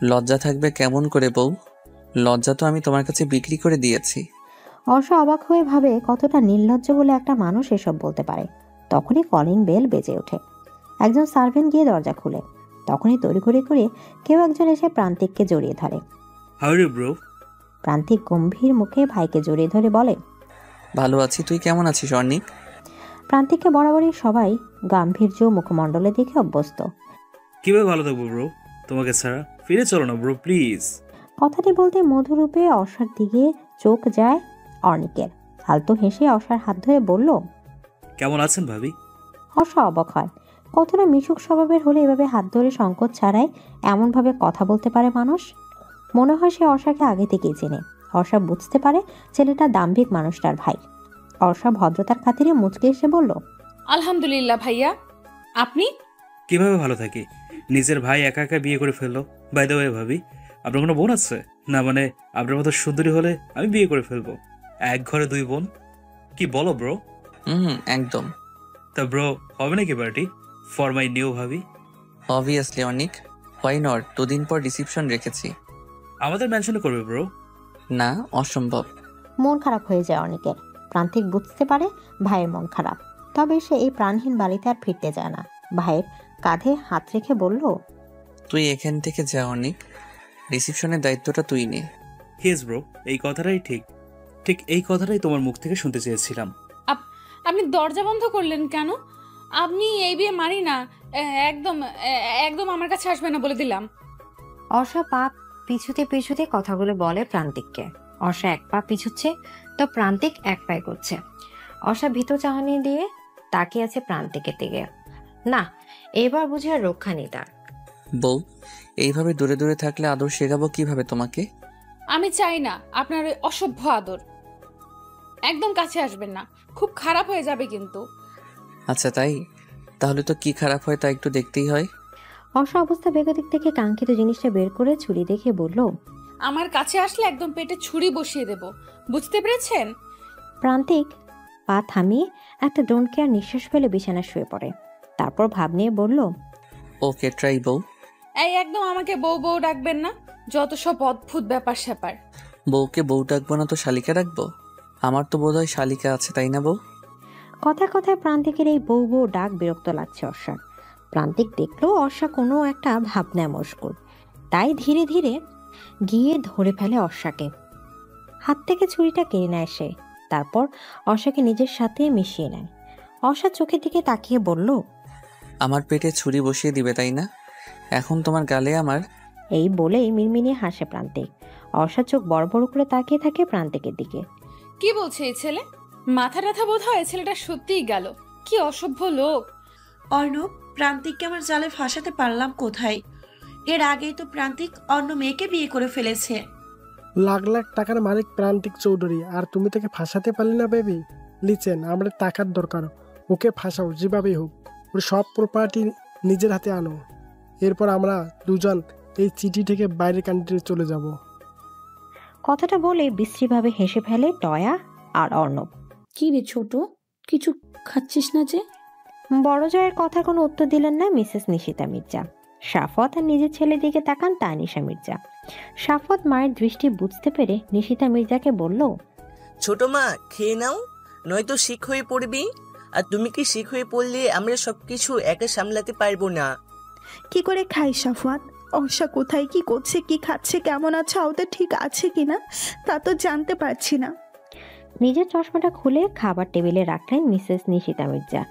Speaker 1: লজ্জা থাকবে কেমন করে বউ? লজ্জা তো আমি তোমার কাছে বিক্রি করে দিয়েছি।
Speaker 3: অর্ষা অবাক হয়ে ভাবে কতটা নির্লজ্জ বলে একটা মানুষ এসব বলতে পারে। তখনই কলিং বেল বেজে ওঠে। একজন সার্ভেন্ট গিয়ে দরজা খুলে। তখনই তড়িঘড়ি করে কেউ একজন এসে প্রান্তিককে জড়িয়ে ধরে।
Speaker 12: How are you bro?
Speaker 3: Prantik গম্ভীর মুখে ভাইকে জড়িয়ে ধরে বলে,
Speaker 1: ভালো আছি, তুই কেমন আছিস অর্ণিক?
Speaker 3: প্রান্তিককে বরাবরই সবাই গাম্ভীর্য মুখমণ্ডলে দেখে অভ্যস্ত।
Speaker 12: কিভাবে ভালো থাকবো ব্রো তোমাকে ছাড়া? ফিরে চলো না ব্রো প্লিজ।
Speaker 3: কথাটি বলতে মধুরূপে অর্ষার দিকে চোখ যায় অর্ণিকের। আলতো হেসে অর্ষার হাত ধরে বলল,
Speaker 12: কেমন আছেন ভাবি?
Speaker 3: অর্ষা অবাক হয়। কতটা মিশুক স্বভাবের হলে এভাবে হাত ধরে সংকোচ ছাড়াই এমনভাবে কথা বলতে পারে মানুষ। মনে হয় সে অর্ষাকে আগে থেকেই চেনে। অর্ষা বুঝতে পারে ছেলেটা দাম্ভিক মানুষটার ভাই। অর্ষা ভদ্রতার খাতিরে মুচকে এসে বলল,
Speaker 2: আলহামদুলিল্লাহ ভাইয়া, আপনি?
Speaker 12: কিভাবে ভালো থাকি? নিজের ভাই একা একা বিয়ে করে ফেললো। বাই দ্য ওয়ে ভাবি, আপনার কোনো বোন আছে? না মানে আপনার মতো সুন্দরী হলে আমি বিয়ে করে ফেলবো। এক ঘরে দুই বোন, কি বলো ব্রো?
Speaker 1: একদম।
Speaker 12: তা ব্রো, হবে নাকি party for my new bhabhi?
Speaker 1: Obviously Arnik, why not? 2 দিন পর রিসেপশন রেখেছি।
Speaker 12: আমাদের মেনশনে করবে ব্রো?
Speaker 1: না, অসম্ভব।
Speaker 3: মন খারাপ হয়ে যায় অনেকের। প্রান্তিক বুঝতে পারে ভাইয়ের মন খারাপ, তবে সে এই প্রাণহীন বাড়িতে আর ফিরতে যায় না। ভাইয়ের কাঁধে হাত রেখে বলল,
Speaker 1: তুই এখান থেকে যা অর্ণিক, রিসেপশনের দায়িত্বটা তুই নে।
Speaker 12: ইয়েস ব্রো, এই কথাটাই ঠিক। ঠিক এই কথাটাই তোমার মুখ থেকে শুনতে চেয়েছিলাম।
Speaker 2: আপনি দরজা বন্ধ করলেন কেন? আপনি এই বিয়ে মানি না। একদম একদম আমার কাছে আসবে না বলে দিলাম।
Speaker 3: অর্ষা পা পিছুতে পিছুতে কথাগুলো বলে প্রান্তিককে। অর্ষা এক পা পিছুচ্ছে তো প্রান্তিক এক পায়ে করছে। অর্ষা ভীত চাহনি দিয়ে তাকিয়ে আছে প্রান্তিকের দিকে। না, এবার বুঝে আর রক্ষা নেই তার।
Speaker 1: বউ, এইভাবে দূরে দূরে থাকলে আদর শেখাবো কিভাবে তোমাকে?
Speaker 2: আমি চাই না আপনার ওই অসভ্য আদর। একদম কাছে আসবেন না, খুব খারাপ হয়ে যাবে কিন্তু।
Speaker 1: আচ্ছা তাই? তাহলে তো কি খারাপ হয় তা একটু দেখতেই হয়।
Speaker 3: অর্ষা অবস্থা বেগতিক থেকে কাঙ্ক্ষিত জিনিসটা বের করে ছুরি দেখে বলল,
Speaker 2: আমার কাছে আসলে একদম পেটে ছুরি বসিয়ে দেব, বুঝতে পেরেছেন?
Speaker 3: প্রান্তিক পা থামিয়ে একটা ডোন্ট কেয়ার নিঃশ্বাস ফেলে বিছানায় শুয়ে পড়ে। তারপর ভাব নিয়ে বলল,
Speaker 1: ওকে ট্রাই বউ।
Speaker 2: এই একদম আমাকে বউ বউ ডাকবেন না, যত সব অদ্ভুত ব্যাপার স্যাপার।
Speaker 1: বউকে বউ ডাকবো না তো শালিকা রাখবো? আমার তো বোধহয় শালিকা আছে, তাই না বউ?
Speaker 3: কথায় কথায় প্রান্তিকের এই বউ বউ ডাক বিরক্ত লাগছে অর্ষার। প্রান্তিক দেখলো অর্ষা কোনো একটা ভাবনায় মশগুল, তাই ধীরে ধীরে গিয়ে ধরে ফেলে অর্ষাকে। হাত থেকে ছুরিটা কেড়ে নেয় সে। তারপর অর্ষাকে নিজের সাথে মিশিয়ে নেয়। অর্ষা চোখের দিকে তাকিয়ে বলল,
Speaker 1: আমার পেটে ছুরি বসিয়ে দিবে তাই না? এখন তোমার গালে আমার।
Speaker 3: এই বলেই মিনমিনিয়ে হাসে প্রান্তিক। অর্ষা চোখ বড় বড় করে তাকিয়ে থাকে প্রান্তিকের দিকে।
Speaker 2: কি বলছে এই ছেলে? মাথা ব্যথা বোধ হয় ছেলেটা সত্যিই গেল। কি অসভ্য লোক।
Speaker 7: অর্ণব, প্রান্তিককে আমার জালে ফাঁসাতে পারলাম কোথায়? এর আগেই তো প্রান্তিক অন্য মেয়েকে বিয়ে করে ফেলেছে।
Speaker 13: লাখ লাখ টাকার মালিক প্রান্তিক চৌধুরী, আর তুমি তাকে ফাঁসাতে পারলি না বেবি? লিচেন, আমাদের টাকার দরকার, ওকে ফাঁসাও যেভাবেই হোক। ওর সব প্রপার্টি নিজের হাতে আনো, এরপর আমরা দুজন এই চিঠি থেকে বাইরের কান্ট্রিতে চলে যাব।
Speaker 3: কথাটা বলে বিশ্রীভাবে হেসে ফেলে টয়া আর অর্ণব।
Speaker 4: কি রে ছোট, কিছু খাচ্ছিস না যে?
Speaker 3: বড় জয়ের কথা কোনো উত্তর দিলেন না মিসেস নিশিতা মির্জা। সাফওয়াত আর নিজের ছেলের দিকে তাকান তানিশা মির্জা। সাফওয়াত মায়ের দৃষ্টি বুঝতে পেরে নিশিতা মির্জাকে বলল,
Speaker 8: ছোট মা খেয়ে নাও, নয়তো শিখ হয়ে পড়বি। আর তুমি কি শিখ হয়ে পড়লে আমরা সবকিছু একা সামলাতে পারবো না।
Speaker 5: কি করে খাই সাফওয়াত? অর্ষা কোথায়, কি করছে, কি খাচ্ছে, কেমন আছে, ওদের ঠিক আছে কিনা তা তো জানতে পারছি না।
Speaker 3: নিজের চশমাটা খুলে খাবার টেবিলে রাখলেন মিসেস নিশিতা মির্জা।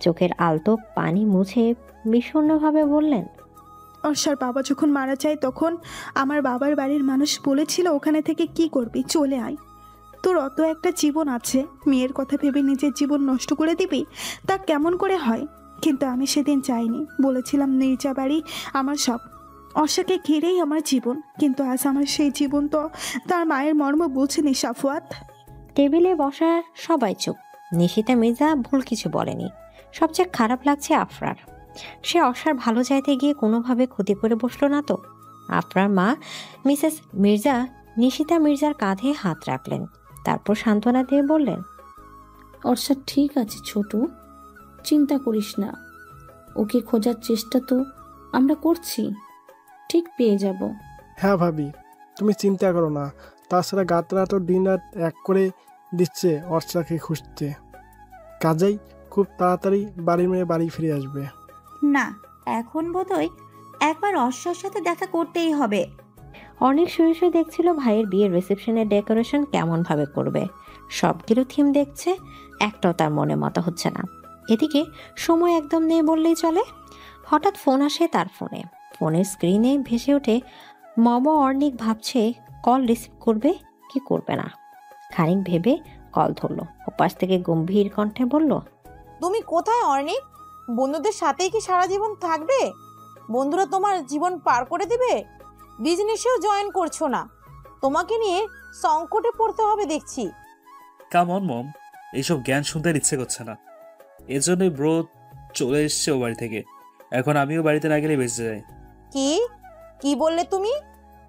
Speaker 3: চোখের আলতো পানি মুছে বিষণ্ণভাবে বললেন,
Speaker 5: অর্ষার বাবা যখন মারা যায় তখন আমার বাবার বাড়ির মানুষ বলেছিল, ওখানে থেকে কি করবি, চলে আয়, তোর অত একটা জীবন আছে, মেয়ের কথা ভেবে নিজের জীবন নষ্ট করে দিবি, তা কেমন করে হয়? কিন্তু আমি সেদিন চাইনি, বলেছিলাম নির্জা বাড়ি আমার সব, অর্ষাকে ঘিরেই আমার জীবন। কিন্তু আজ আমার সেই জীবন তো তার মায়ের মর্ম বুঝেনি সাফওয়াত।
Speaker 3: টেবিলে বসা সবাই চুপ। নিশিতা মির্জা ভুল কিছু বলেনি। সবচেয়ে খারাপ লাগছে আফরার। সে অর্ষার ভালো চাইতে গিয়ে কোনোভাবে ক্ষতি করে বসলো না তো। আফরার মা মিসেস মির্জা নিশিতা মির্জার কাঁধে হাত রাখলেন, তারপর সান্ত্বনা দিয়ে বললেন,
Speaker 4: অর্ষা ঠিক আছে ছোট, চিন্তা করিস না, ওকে খোঁজার চেষ্টা তো আমরা করছি, ঠিক পেয়ে যাব।
Speaker 13: হ্যাঁ ভাবি, তুমি চিন্তা করো না। তাছাড়া গাতরা তো দিন রাত এক করে দিচ্ছে অর্ষাকে খুঁজতে, কাজেই খুব তাড়াতাড়ি বাড়ি মেয়ে বাড়ি ফিরে আসবে।
Speaker 6: না, এখন বোধহয় একবার অর্ষার সাথে দেখা করতেই হবে।
Speaker 3: অনেক শুয়ে শুয়ে দেখছিল ভাইয়ের বিয়ের রিসেপশনের ডেকোরেশন কেমন ভাবে করবে। সবগুলো থিম দেখছে, একটাও তার মনে মতো হচ্ছে না। এদিকে সময় একদম নেই বললেই চলে। হঠাৎ ফোন আসে তার ফোনে। ফোনের স্ক্রিনে ভেসে ওঠে অর্ণিক। ভাবছে কল রিসিভ করবে কি করবে না। খানিক ভেবে কল ধরলো। ওপাশ থেকে গম্ভীর কণ্ঠে বলল,
Speaker 10: তুমি কোথায় অর্ণিক? বন্ধুদের সাথেই কি সারা জীবন থাকবে? বন্ধুরা তোমার জীবন পার করে দিবে? বিজনেসেও জয়েন করছো না, তোমাকে নিয়ে সংকটে পড়তে হবে দেখছি।
Speaker 12: কাম অন মম, এইসব জ্ঞান শুনতে আর ইচ্ছে করছে না। এজন্যই ব্রো চলে এসছে ও বাড়ি থেকে। এখন আমিও বাড়িতে না গেলে বেঁচে যাই।
Speaker 10: কি কি বললে তুমি?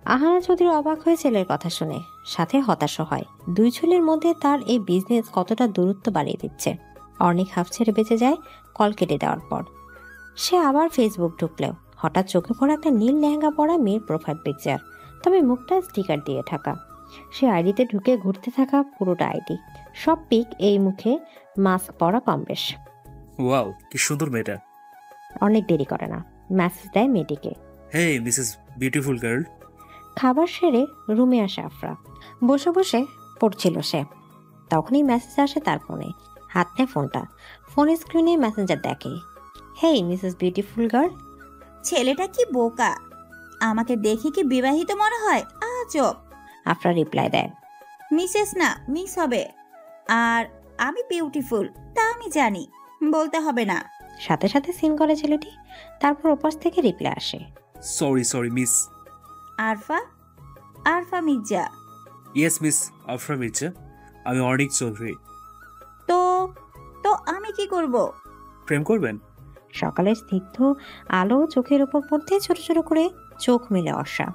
Speaker 3: আহানা চৌধুরী অবাক হয়ে ছেলের কথা শুনে, সাথে হতাশও হয়। দুই ছেলের মধ্যে তার এই বিজনেস কতটা দূরত্ব বাড়িয়ে দিচ্ছে। অর্ণিক হাফ ছেড়ে বেঁচে যায় কল কেটে দেওয়ার পর। সে আবার ফেসবুক ঢুকলেও হঠাৎ চোখে পড়া একটা নীল লেহেঙ্গা পরা মেয়ের প্রোফাইল পিকচার, তবে মুখটা স্টিকার দিয়ে ঢাকা। সে আইডিতে ঢুকে ঘুরতে থাকা পুরোটা আইডি, সব পিক এই মুখে মাস্ক পরা কম বেশ।
Speaker 12: ওয়াও, কি সুন্দর মেয়েটা।
Speaker 3: অনেক দেরি করে না, মেসেজ দেয় মেয়েটিকে,
Speaker 12: হে মিসেস বিউটিফুল গার্ল।
Speaker 3: খাবার সেরে রুমে আসে আফরা। বসে বসে পড়ছিল সে, তখনই মেসেজ আসে তার ফোনে। হাত নেয় ফোনটা, ফোনের স্ক্রিনে মেসেঞ্জার দেখে, হেই মিসেস বিউটিফুল গার্ল।
Speaker 6: ছেলেটা কি বোকা, আমাকে দেখে কি বিবাহিত মনে হয়? আজব।
Speaker 3: আফরা রিপ্লাই দেয়,
Speaker 6: মিসেস না, মিস হবে। আর আমি বিউটিফুল তা আমি জানি, বলতে হবে না।
Speaker 3: সাথে সাথে সিন করে ছেলেটি। তারপর ওপাশ থেকে রিপ্লাই আসে,
Speaker 12: sorry miss
Speaker 6: Arfa, Arfa Mirza.
Speaker 12: Yes miss Afra Mirza, আমি অর্ণিক চৌধুরী।
Speaker 6: তো তো আমি কি করব?
Speaker 12: প্রেম করবেন?
Speaker 3: সকালের স্নিগ্ধ আলো চোখের উপর পড়তে ছোট ছোট করে চোখ মেলে অর্ষা।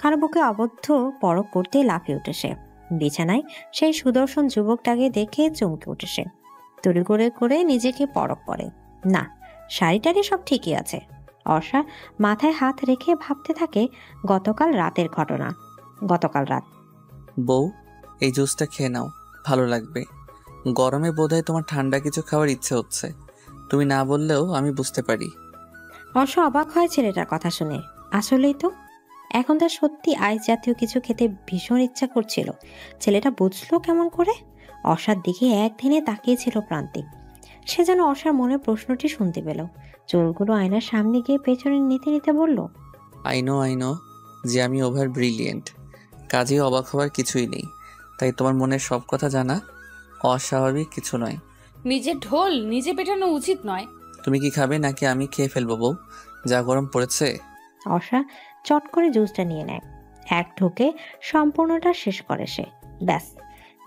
Speaker 3: কারো বুকে আবদ্ধ পরক করতে লাফিয়ে উঠেছে। বিছানায় সেই সুদর্শন যুবকটাকে দেখে চমকে উঠেছে। তড়ি করে করে নিজেকে পরক করে। না, শাড়িটারি সব ঠিকই আছে। অর্ষা মাথায় হাত রেখে ভাবতে থাকে গতকাল রাতের ঘটনা। গতকাল রাত।
Speaker 1: বউ, এই জুসটা খেয়ে নাও, ভালো লাগবে। গরমে বোধহয় তোমার ঠান্ডা কিছু খাওয়ার ইচ্ছে হচ্ছে, তুমি না বললেও আমি বুঝতে পারি।
Speaker 3: অর্ষা অবাক হয় ছেলেটার কথা শুনে। আসলেই তো, এখন তার সত্যি আইস জাতীয় কিছু খেতে ভীষণ ইচ্ছা করছিল। ছেলেটা বুঝলো কেমন করে? অর্ষার দিকে একদিনে তাকিয়েছিল প্রান্তিক। সে যেন অর্ষার মনে প্রশ্নটি শুনতে পেল। চুলগুলো আয়নার সামনে গিয়ে পেছনে নিতে নিতে বলল,
Speaker 1: আই নো যে আমি ওভার ব্রিলিয়েন্ট, কাজে অবাক হওয়ার কিছুই নেই। তাই তোমার মনের সব কথা জানা অস্বাভাবিক কিছু নয়।
Speaker 2: নিজের ঢোল নিজে পেটানো উচিত নয়।
Speaker 1: তুমি কি খাবে নাকি আমি খেয়ে ফেলবো বউ? যা গরম পড়েছে।
Speaker 3: অর্ষা চট করে জুসটা নিয়ে নেয়। এক ঢোকে সম্পূর্ণটা শেষ করে সে। ব্যাস,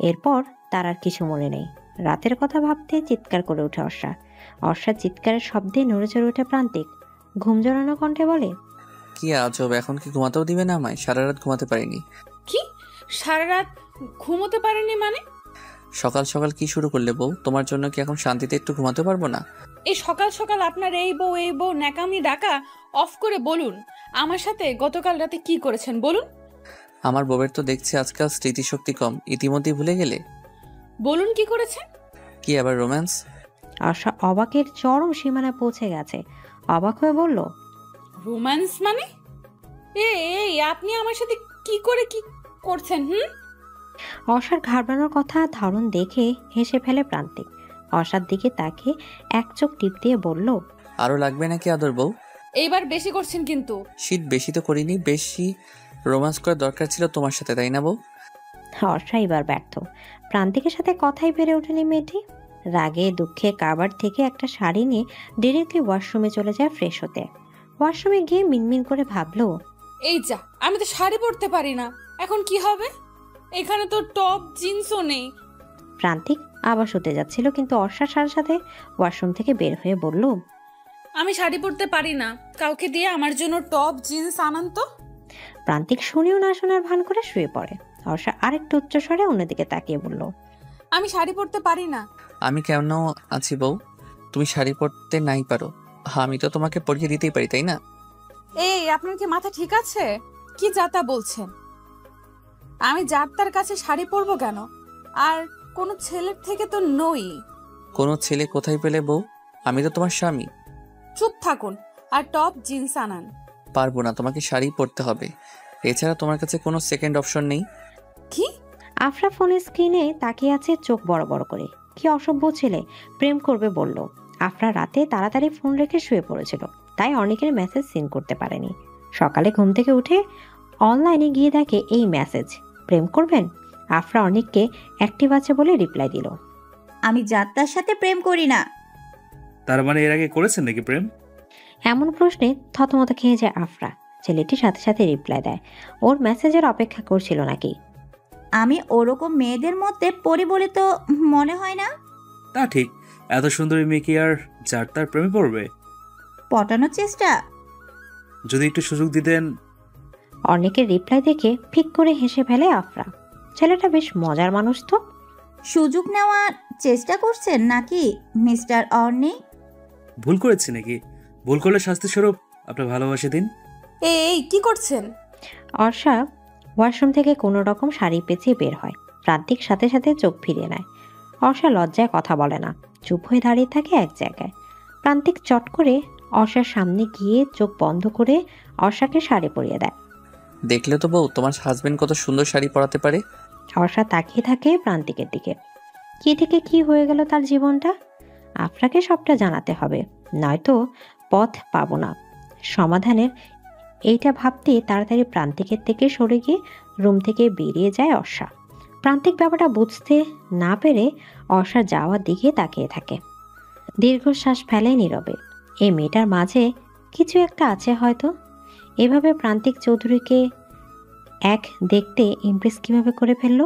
Speaker 3: এরপর তার আর কিছু মনে নেই। রাতের কথা ভাবতে চিৎকার করে ওঠে অর্ষা। অর্ষার চিৎকারের শব্দে নড়ে চড়ে ওঠে প্রান্তিক। ঘুম জড়ানো কণ্ঠে বলে,
Speaker 1: কি আজব, এখন কি ঘুমাতেও দিবে না আমায়? সারা রাত ঘুমাতে পারিনি।
Speaker 2: কি সারা রাত ঘুমোতে পারেনি মানে?
Speaker 1: সকাল সকাল কি শুরু করলে বউ? তোমার জন্য কি এখন শান্তিতে একটু ঘুমাতে পারবো না?
Speaker 2: এই সকাল সকাল আপনার এই বউ ন্যাকামি ডাকা অফ করে বলুন আমার সাথে গতকাল রাতে কি করেছেন বলুন।
Speaker 1: আমার বউয়ের তো দেখছি আজকাল স্মৃতিশক্তি কম, ইতিমধ্যেই ভুলে গেলে।
Speaker 2: বলুন কি করেছেন?
Speaker 1: কি আবার রোম্যান্স?
Speaker 3: আশা অবাকের চরম সীমানায় পৌঁছে গেছে। অবাক হয়ে বলল,
Speaker 2: রোম্যান্স মানে? এই আপনি আমার সাথে কি করে কি করছেন?
Speaker 3: অর্ষার ঘাবড়ানোর কথা ধরন দেখে হেসে ফেলে প্রান্তিক। অর্ষার দিকে তাকে এক চোখ টিপ দিয়ে বলল,
Speaker 1: আরো লাগবে নাকি আদর বউ?
Speaker 2: এইবার বেশি করছেন কিন্তু।
Speaker 1: শীত বেশি তো করিনি, বেশি রোমান্স করার দরকার ছিল তোমার সাথে, তাই না বউ?
Speaker 3: অর্ষা এবার ব্যর্থ। প্রান্তিকের সাথে কথাই বেড়ে ওঠেনি মেয়েটি। রাগে দুঃখে কাবার থেকে একটা শাড়ি নিয়ে ডিরেক্টলি ওয়াশরুমে চলে যায় ফ্রেশ হতে। ওয়াশরুমে গিয়ে মিনমিন করে ভাবলো,
Speaker 2: এই যা, আমি তো শাড়ি পরতে পারি না, এখন কি হবে? এখানে তো টপ জিন্সও নেই।
Speaker 3: প্রান্তিক আবার শুতে যাচ্ছিল, কিন্তু অর্ষার সাথে সাথে ওয়াশরুম থেকে বের হয়ে বলল,
Speaker 2: আমি শাড়ি পরতে পারি না, কাউকে দিয়ে আমার জন্য টপ জিন্স আনান তো।
Speaker 3: প্রান্তিক শুনেও না শোনার ভান করে শুয়ে পড়ে। অর্ষা আরেকটু উচ্চস্বরে অন্যদিকে তাকিয়ে বলল,
Speaker 2: আমি শাড়ি পরতে পারি না।
Speaker 1: আমি কেন আছি বউ? তুমি শাড়ি পরতে নাই পারো, আমি তো তোমাকে পরিয়ে দিতেই পারি, তাই না?
Speaker 2: এই, আপনার কি মাথা ঠিক আছে? কি যাতা বলছেন? আমি যার তার কাছে শাড়ি পরবো কেন? আর কোনো ছেলের থেকে তো নই।
Speaker 1: কোনো ছেলে কোথায় পেলে বউ? আমি তো তোমার স্বামী।
Speaker 2: চুপ থাকুন আর টপ জিন্স আনান।
Speaker 1: পারবো না, তোমাকে শাড়ি পরতে হবে। এছাড়া তোমার কাছে কোনো সেকেন্ড অপশন নেই?
Speaker 2: কি?
Speaker 3: আফরা ফোনের স্ক্রিনে তাকিয়ে আছে চোখ বড় বড় করে। কি অসভ্য ছেলে, প্রেম করবে বলল। আফরা রাতে তাড়াতাড়ি ফোন রেখে শুয়ে পড়েছিল, তাই অনেকের মেসেজ সিন করতে পারেনি। সকালে ঘুম থেকে উঠে অনলাইনে গিয়ে দেখে এই মেসেজ, প্রেম করবেন? আফরা অনেককে অ্যাক্টিভ আছে বলে রিপ্লাই দিল,
Speaker 6: আমি যাত্রার সাথে প্রেম করি না।
Speaker 12: তার মানে এর আগে করেছেন নাকি প্রেম?
Speaker 3: এমন প্রশ্নে থতমত খেয়ে যায় আফরা। ছেলেটি সাথে সাথে রিপ্লাই দেয়, ওর মেসেজের অপেক্ষা করছিল নাকি।
Speaker 6: আমি ওরকম মেয়েদের মধ্যে পড়ি বলে তো মনে হয় না।
Speaker 12: তা ঠিক, এত সুন্দরী মেয়ে কি আর যার তার প্রেমে পড়বে?
Speaker 6: পটানোর চেষ্টা।
Speaker 12: যদি একটু সুযোগ দিতেন।
Speaker 3: অনেকের রিপ্লাই দেখে ফিক করে হেসে ফেলে আফরা। ছেলেটা বেশ মজার মানুষ তো।
Speaker 6: সুযোগ নেওয়ার চেষ্টা করছেন নাকি মিস্টার অর্নি?
Speaker 12: ভুল করেছি নাকি? ভুল করলে শাস্তি স্বরূপ আপনার ভালোবাসা দিন।
Speaker 2: এই কি করছেন?
Speaker 3: অর্ষা ওয়াশরুম থেকে কোনো রকম শাড়ি পেঁচিয়ে বের হয়। প্রান্তিক সাথে সাথে চোখ ফিরিয়ে নেয়। অর্ষা লজ্জায় কথা বলে না, চুপ হয়ে দাঁড়িয়ে থাকে এক জায়গায়। প্রান্তিক চট করে অর্ষার সামনে গিয়ে চোখ বন্ধ করে অর্ষাকে শাড়ি পরিয়ে দেয়।
Speaker 1: দেখলে তো বউ, তোমার হাজবেন্ড কত সুন্দর শাড়ি পরাতে পারে।
Speaker 3: অর্ষা তাকিয়ে থাকে প্রান্তিকের দিকে। কি থেকে কি হয়ে গেল তার জীবনটা? আফরাকে সবটা জানাতে হবে, নয়তো পথ পাবো না সমাধানের। এইটা ভাবতে তাড়াতাড়ি প্রান্তিকের থেকে সরে গিয়ে রুম থেকে বেরিয়ে যায় অর্ষা। প্রান্তিক ব্যাপারটা বুঝতে না পেরে অর্ষা যাওয়ার দিকে তাকিয়ে থাকে। দীর্ঘশ্বাস ফেলে নীরবে। এই মেয়েটার মাঝে কিছু একটা আছে হয়তো। এভাবে প্রান্তিক চৌধুরীকে এক দেখতে ইমপ্রেস কিভাবে করে ফেললো।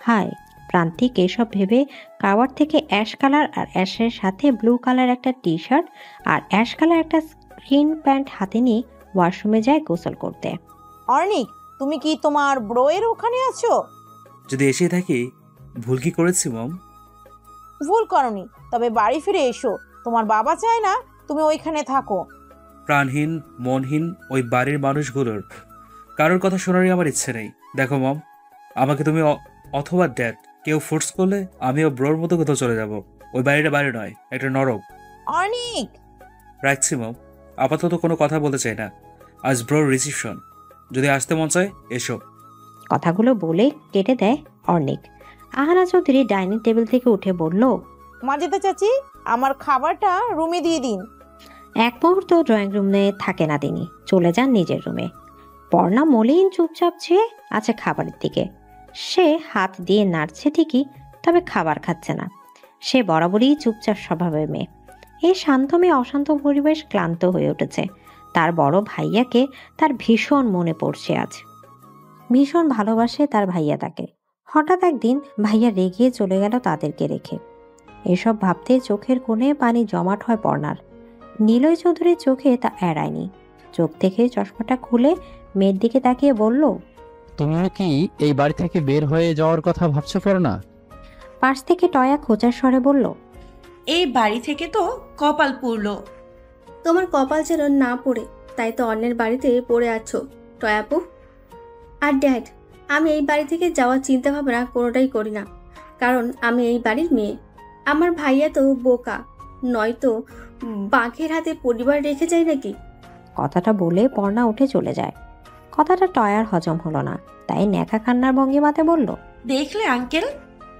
Speaker 3: হায়, প্রান্তিক এসব ভেবে কাভার থেকে অ্যাশ কালার আর অ্যাশের সাথে ব্লু কালার একটা টি শার্ট আর অ্যাশ কালার একটা স্ক্রিন প্যান্ট হাতে নিয়ে ওয়াশরুমে যায় গোসল করতে।
Speaker 10: অর্নিক, তুমি কি তোমার ব্রোয়ের ওখানে আছো?
Speaker 12: যদি এসে থাকি, ভুল কি করেছি মম?
Speaker 10: ভুল করনি, তবে বাড়ি ফিরে এসো। তোমার বাবা চায় না তুমি ওইখানে থাকো।
Speaker 12: প্রাণহীন মনহীন ওই বাড়ির মানুষগুলোর কারোর কথা শোনারই আমার ইচ্ছে নেই। দেখো মম, আমাকে তুমি অথবা ড্যাড কেউ ফোর্স করলে আমিও ব্রোর মতো কোথাও চলে যাব। ওই বাড়িটা বাড়ি নয়, একটা নরক।
Speaker 10: অর্নিক,
Speaker 12: রাখছি মম, আপাতত কোনো কথা বলতে চাই না। আজ ব্রোর রিসিপশন, যদি আসতে মন চায় এসো।
Speaker 3: কথাগুলো বলে কেটে দেয় অর্নিক। আহানা চৌধুরী ডাইনিং টেবিল থেকে উঠে বলল,
Speaker 10: মাজেদা চাচি, আমার খাবারটা রুমে দিয়ে দিন।
Speaker 3: এক মুহূর্ত ড্রয়িং রুমে থাকে না তিনি, চলে যান নিজের রুমে। পর্ণা মলিন চুপচাপ চেয়ে আছে খাবারের দিকে। সে হাত দিয়ে নাড়ছে ঠিকই, তবে খাবার খাচ্ছে না। সে বরাবরই চুপচাপ স্বভাবের মেয়ে। এই শান্ত মেয়ে অশান্ত পরিবেশ ক্লান্ত হয়ে উঠেছে। তার বড় ভাইয়াকে তার ভীষণ মনে পড়ছে আজ। ভীষণ ভালোবাসে তার ভাইয়া তাকে। হঠাৎ একদিন ভাইয়া রেগে চলে গেল তাদেরকে রেখে। এসব ভাবতে চোখের কোণে পানি জমাট হয় পর্ণার। নীলয় চৌধুরীর চোখে তা এড়ায়নি। চোখ থেকে চশমাটা খুলে মেয়ের দিকে তাকিয়ে বলল,
Speaker 11: তুমিও কি এই বাড়ি থেকে বের হয়ে যাওয়ার কথা ভাবছো পড়না?
Speaker 3: পাশ থেকে টয়া খোঁচার স্বরে বলল,
Speaker 7: এই বাড়ি থেকে তো কপাল পুড়লো।
Speaker 14: তোমার কপাল যেন না পড়ে, তাই তো অন্যের বাড়িতে পড়ে আছো টয়াপু। আর ড্যাড, আমি এই বাড়ি থেকে যাওয়ার চিন্তা ভাবনা কোনোটাই করি না, কারণ আমি এই বাড়ির মেয়ে। আমার ভাইয়া তো বোকা, নয়তো বাঘের হাতে পরিবার রেখে যায় নাকি।
Speaker 3: কথাটা বলে পর্ণা উঠে চলে যায়। কথাটা টয়ার হজম হলো না, তাই ন্যাকা কান্নার ভঙ্গিমাতে বলল,
Speaker 7: দেখলে আঙ্কেল,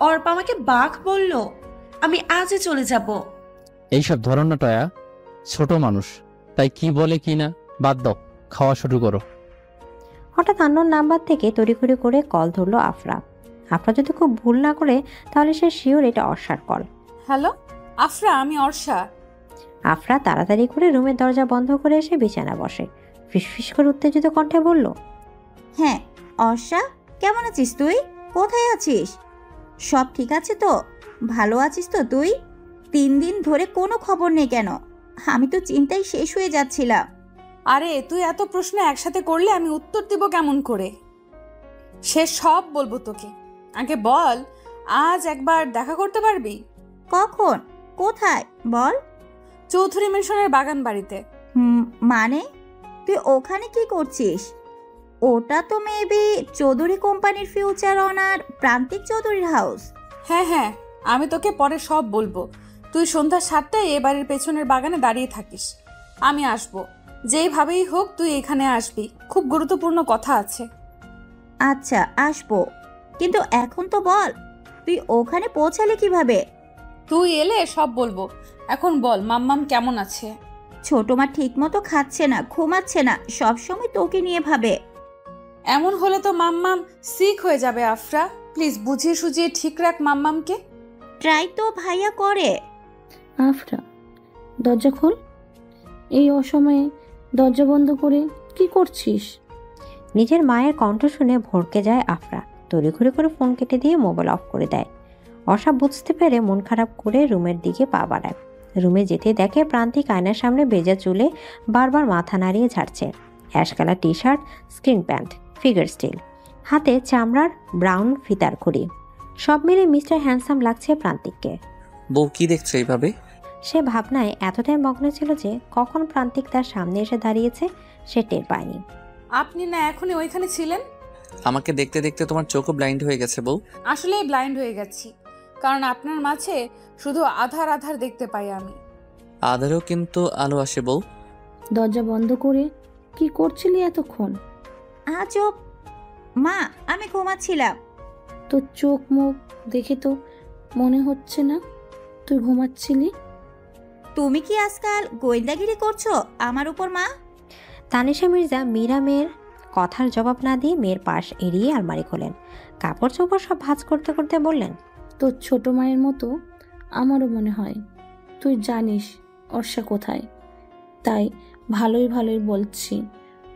Speaker 7: অর্পা আমাকে বাঘ বলল। আমি আজই চলে যাব।
Speaker 11: এইসব ধরন না টয়া, ছোট মানুষ, তাই কি বলে কি না বাদ দাও, খাওয়া শুরু করো।
Speaker 3: হঠাৎ আন্নোর নাম্বার থেকে তড়িঘড়ি করে কল ধরলো আফরা। আফরা যদি খুব ভুল না করে তাহলে সে শিওর এটা অর্ষার কল।
Speaker 2: হ্যালো আফরা, আমি অর্ষা।
Speaker 3: আফরা তাড়াতাড়ি করে রুমের দরজা বন্ধ করে এসে বিছানা বসে, ফিসফিস করে উত্তেজিত কণ্ঠে বলল,
Speaker 6: হ্যাঁ অর্ষা, কেমন আছিস তুই? কোথায় আছিস? সব ঠিক আছে তো? ভালো আছিস তো তুই? 3 দিন ধরে কোনো খবর নেই কেন? আমি তো চিন্তায় শেষ হয়ে যাচ্ছিলাম।
Speaker 2: আরে তুই এত প্রশ্ন একসাথে করলে আমি উত্তর দিব কেমন করে? সে সব বলবো তোকে। আগে বল, আজ একবার দেখা করতে পারবি?
Speaker 6: কখন? কোথায় বল?
Speaker 2: চৌধুরী মিশনের বাগান বাড়িতে।
Speaker 6: মানে তুই ওখানে কি করছিস? ওটা তো মেবি চৌধুরী কোম্পানির ফিউচার অনার প্রান্তিক চৌধুরীর হাউস।
Speaker 2: হ্যাঁ হ্যাঁ, আমি তোকে পরে সব বলবো। তুই সন্ধ্যা 7টায় এ বাড়ির পেছনের বাগানে দাঁড়িয়ে থাকিস, আমি আসবো। যেইভাবেই হোক তুই এখানে আসবি, খুব গুরুত্বপূর্ণ কথা আছে।
Speaker 6: আচ্ছা আসবো, কিন্তু এখন তো বল তুই ওখানে পৌঁছালে কিভাবে?
Speaker 2: তুই এলে সব বলবো। এখন বল, মাম্মাম কেমন আছে?
Speaker 6: ছোট মা ঠিক মতো খাচ্ছে না, ঘুমাচ্ছে না, সবসময় তোকে নিয়ে ভাবে।
Speaker 2: এমন হলে তো মাম্মাম সিক হয়ে যাবে আফরা। প্লিজ বুঝিয়ে সুঝিয়ে ঠিক রাখ মাম্মামকে।
Speaker 6: ট্রাই তো ভাইয়া করে।
Speaker 4: আফরা, দরজা খোল। এই অসময়ে দরজা বন্ধ করে কি করছিস?
Speaker 3: নিজের মায়ের কণ্ঠ শুনে ভড়কে যায় আফরা। তড়িঘড়ি করে ফোন কেটে দিয়ে মোবাইল অফ করে দেয়। অর্ষা বুঝতে পেরে মন খারাপ করে রুমের দিকে পা বাড়ায়। রুমে যেতে দেখে প্রান্তিক আয়নার সামনে ভেজা চুলে বারবার মাথা নাড়িয়ে ঝাড়ছে। Ash colour T shirt, screen pant, figure still, হাতে চামড়ার ব্রাউন ফিতার ঘড়ি। সব মিলে মিস্টার হ্যান্ডসাম লাগছে প্রান্তিককে।
Speaker 1: বউ কি দেখছো এইভাবে?
Speaker 3: সে ভাবনায় এতটাই মগ্ন ছিল যে কখন প্রান্তিক তার সামনে এসে দাঁড়িয়েছে সে টের পায়নি।
Speaker 2: আপনি না এখনই ওইখানে ছিলেন?
Speaker 1: আমাকে দেখতে দেখতে তোমার চোখও ব্লাইন্ড হয়ে গেছে বউ।
Speaker 2: আসলেই ব্লাইন্ড হয়ে গেছি, কারণ আপনার মাঝে শুধু আধার আধার দেখতে পাই আমি।
Speaker 1: আধারেও কিন্তু আলো আসে বউ।
Speaker 4: দরজা বন্ধ করে কি করছিলি এতক্ষণ?
Speaker 6: চুপ মা, আমি ঘুমাচ্ছিলাম।
Speaker 4: তোর চোখ মুখ দেখে তো মনে হচ্ছে না তুই ঘুমাচ্ছিলি।
Speaker 6: তুমি কি আজকাল গোয়েন্দাগিরি করছো আমার উপর মা?
Speaker 3: তানিশা মির্জা মীরা মেয়ের কথার জবাব না দিয়ে মেয়ের পাশ এড়িয়ে আলমারি খোলেন। কাপড় চোপড় সব ভাঁজ করতে করতে বললেন,
Speaker 4: তোর ছোট মায়ের মতো আমারও মনে হয়। তুই জানিস অর্ষা কোথায়, তাই ভালোই ভালোই বলছি,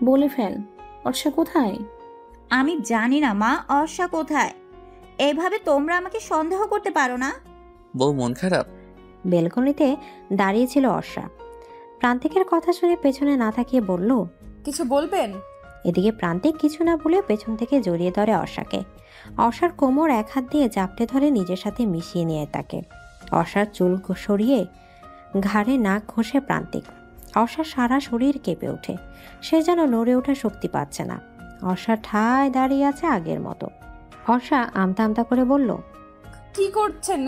Speaker 4: বলে ফেল, অর্ষা কোথায়?
Speaker 6: আমি জানি না মা অর্ষা কোথায়। এইভাবে তোমরা আমাকে সন্দেহ করতে পারো না।
Speaker 1: বউ মন খারাপ?
Speaker 3: বেলকনিতে দাঁড়িয়েছিল অর্ষা। প্রান্তিকের কথা শুনে পেছনে না তাকিয়ে বলল,
Speaker 2: কিছু বলবেন?
Speaker 3: এদিকে প্রান্তিক কিছু না বলে পেছন থেকে জড়িয়ে ধরে অর্ষাকে। অর্ষার কোমর এক হাত দিয়ে জাপটে ধরে নিজের সাথে মিশিয়ে নিয়ে তাকে। অর্ষার চুল সরিয়ে ঘাড়ে নাক ঘষে প্রান্তিক। অর্ষার সারা শরীর কেঁপে ওঠে, সে যেন নড়ে ওঠার শক্তি পাচ্ছে না। অর্ষা ঠায় দাঁড়িয়ে আছে আগের মতো। অর্ষা আমতা আমতা করে বলল,
Speaker 2: কি করছেন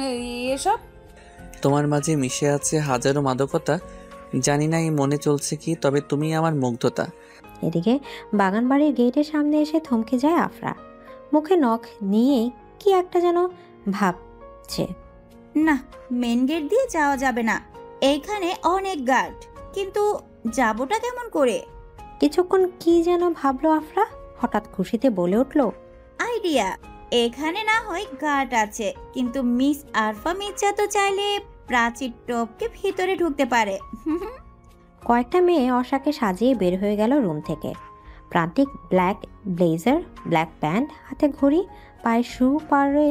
Speaker 2: এসব?
Speaker 1: তোমার মাঝে মিশে আছে হাজারো মাদকতা, জানি না এই মনে চলছে কি, তবে তুমি আমার মুগ্ধতা।
Speaker 3: এদিকে বাগানবাড়ির গেটের সামনে এসে থমকে যায় আফরা। মুখে নখ নিয়ে কি একটা যেন ভাবছে।
Speaker 6: না, মেন গেট দিয়ে যাওয়া যাবে না, এইখানে অনেক গার্ড, কিন্তু যাবোটা কেমন করে?
Speaker 3: কিছুক্ষণ কি যেন ভাবলো আফরা, হঠাৎ খুশিতে বলে উঠল,
Speaker 6: আইডিয়া! এখানে না হয় গার্ড আছে, কিন্তু মিস আরফা মির্জা তো চাইলে প্রাচীর টপকে ভিতরে ঢুকতে পারে।
Speaker 3: কয়েকটা মেয়ে অর্ষাকে সাজিয়ে বের হয়ে গেল রুম থেকে। প্রান্তিক ব্ল্যাক ব্লেজার, ব্ল্যাক প্যান্ট, হাতে ঘড়ি, পায়ে শু পরে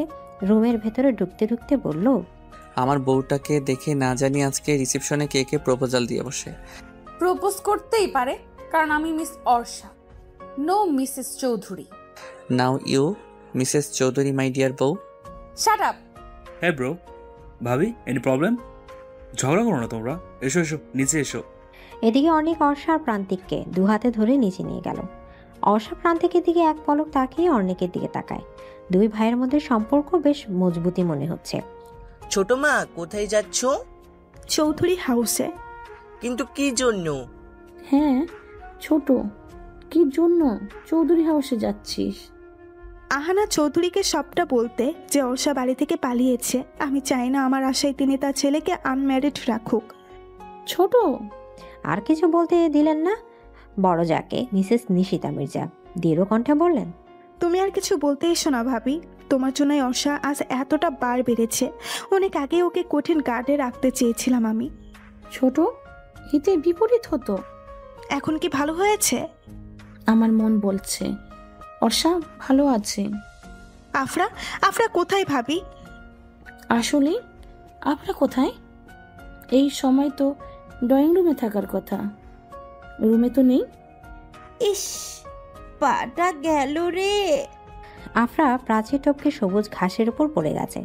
Speaker 3: রুমের ভেতরে ঢুকতে ঢুকতে বলল,
Speaker 1: আমার বউটাকে দেখে না জানি আজকে রিসেপশনে কে কে প্রপোজাল দিয়ে বসে।
Speaker 2: প্রপোজ করতেই পারে, কারণ আমি miss Arsha, no Mrs Chowdhury.
Speaker 1: Now you Mrs Chowdhury my dear বউ।
Speaker 2: Shut up.
Speaker 12: হ্যাঁ ব্রো, ভাবি, এনি প্রবলেম? ঝগড়া করো না তোমরা, এসো এসো নিচে এসো।
Speaker 3: এদিকে অনেক অর্ষা আর প্রান্তিককে দু হাতে ধরে নিচে নিয়ে গেল। অর্ষা প্রান্তিকের দিকে এক পলক তাকিয়ে অর্ণিকের দিকে তাকায়। দুই ভাইয়ের মধ্যে সম্পর্ক বেশ মজবুতি মনে হচ্ছে।
Speaker 8: ছোট মা কোথায় যাচ্ছ?
Speaker 5: চৌধুরী হাউসে।
Speaker 8: কিন্তু কি জন্য?
Speaker 4: হ্যাঁ ছোট, কি জন্য চৌধুরী হাউসে যাচ্ছিস?
Speaker 5: আহানা চৌধুরীকে সবটা বলতে যে অর্ষা বাড়ি থেকে পালিয়েছে। আমি চাই না আমার আশায় তিনি তার ছেলেকে আনম্যারিড রাখুক।
Speaker 4: ছোট
Speaker 3: আর কিছু বলতে দিলেন না বড় যাকে মিসেস নিশিতা মির্জা দৃঢ় কণ্ঠে বললেন,
Speaker 5: তুমি আর কিছু বলতে এসো না ভাবি। তোমার জন্যই অর্ষা আজ এতটা বার বেড়েছে। অনেক আগে ওকে কঠিন গার্ডে রাখতে চেয়েছিলাম আমি।
Speaker 4: ছোট, হিতে বিপরীত হতো।
Speaker 5: এখন কি ভালো হয়েছে?
Speaker 4: আমার মন বলছে অর্ষা ভালো আছে।
Speaker 5: আফরা, আফরা কোথায় ভাবি?
Speaker 4: আসলে আফরা কোথায়? এই সময় তো ড্রয়িং রুমে থাকার কথা, রুমে তো নেই।
Speaker 6: ইস, পাটা গেল রে।
Speaker 3: আফরা প্রাচীর টপকে সবুজ ঘাসের উপর পড়ে গেছে।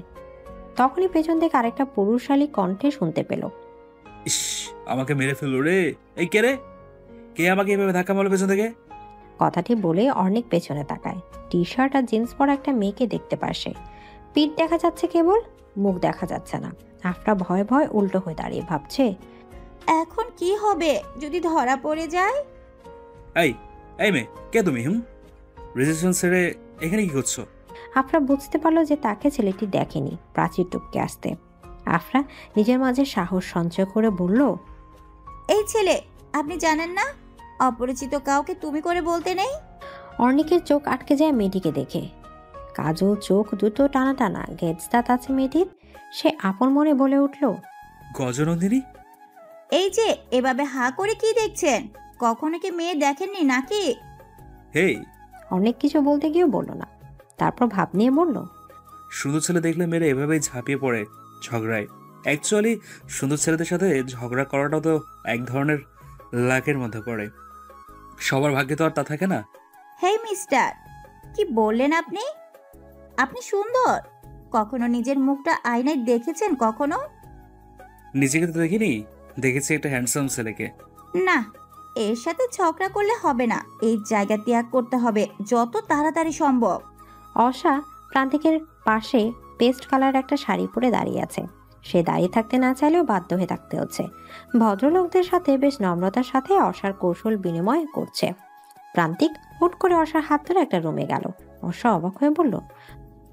Speaker 3: তখনই পেছন থেকে আরেকটা পুরুষালী কণ্ঠে শুনতে পেল,
Speaker 12: ইস, আমাকে মেরে ফেললো রে। এই কে রে? কে আমাকে এভাবে ধাক্কা মারলো পেছন থেকে?
Speaker 3: কথাটি বলে অনেক পেছনে তাকায়। টি শার্ট আর জিন্স পরা একটা মেয়েকে দেখতে পারছে। পিঠ দেখা যাচ্ছে কেবল, মুখ দেখা যাচ্ছে না। আফরা ভয় ভয় উল্টো হয়ে দাঁড়িয়ে ভাবছে,
Speaker 6: এখন কি হবে যদি ধরা পড়ে যায়?
Speaker 12: এই এই মেয়ে, কে তুমি? রেজিস্ট্রেশন ছেড়ে এখানে কি করছো?
Speaker 3: আফরা বুঝতে পারলো যে তাকে ছেলেটি দেখেনি প্রাচীর টপকে আসতে। আফরা নিজের মাঝে সাহস সঞ্চয় করে বলল,
Speaker 6: এই ছেলে, আপনি জানেন না অপরিচিত কাউকে তুমি করে বলতে নেই।
Speaker 3: অর্ণিকের চোখ আটকে যায় মেয়েটিকে দেখে। কাজল চোখ দুটো টানা টানা, গেটস দাঁত আছে মেয়েটির। সে আপন মনে বলে উঠল,
Speaker 12: গজনন্দিনী।
Speaker 6: এই যে এভাবে হা করে কি দেখছেন? কখনো কি মেয়ে দেখেননি নাকি?
Speaker 12: হেই,
Speaker 3: অনেক কিছু বলতে গিয়েও বলল না। তারপর ভাব নিয়ে বলল,
Speaker 12: সুন্দর ছেলে দেখলে মেয়েরা এভাবেই ঝাঁপিয়ে পড়ে ঝগড়ায়। অ্যাকচুয়ালি সুন্দর ছেলেদের সাথে ঝগড়া করাটা তো এক ধরনের লাকের মধ্যে পড়ে। সবার ভাগ্যে তো আর তা থাকে না।
Speaker 6: হেই মিস্টার, কি বললেন আপনি? আপনি সুন্দর? কখনো নিজের মুখটা আয়নায় দেখেছেন কখনো?
Speaker 12: নিজেকে তো দেখিনি, দেখেছি একটা হ্যান্ডসাম ছেলেকে।
Speaker 6: না, এর সাথে ঝগড়া করলে হবে না। এই জায়গা ত্যাগ করতে হবে যত তাড়াতাড়ি সম্ভব।
Speaker 3: অর্ষা প্রান্তিকের পাশে পেস্ট কালার একটা শাড়ি পরে দাঁড়িয়ে আছে। সে দাঁড়িয়ে থাকতে না চাইলেও বাধ্য হয়ে থাকতে হচ্ছে। ভদ্রলোকদের সাথে বেশ নম্রতার সাথে অর্ষার কৌশল বিনিময় করছে। প্রান্তিক হুট করে অর্ষার হাত ধরে একটা রুমে গেল। অর্ষা অবাক হয়ে বলল,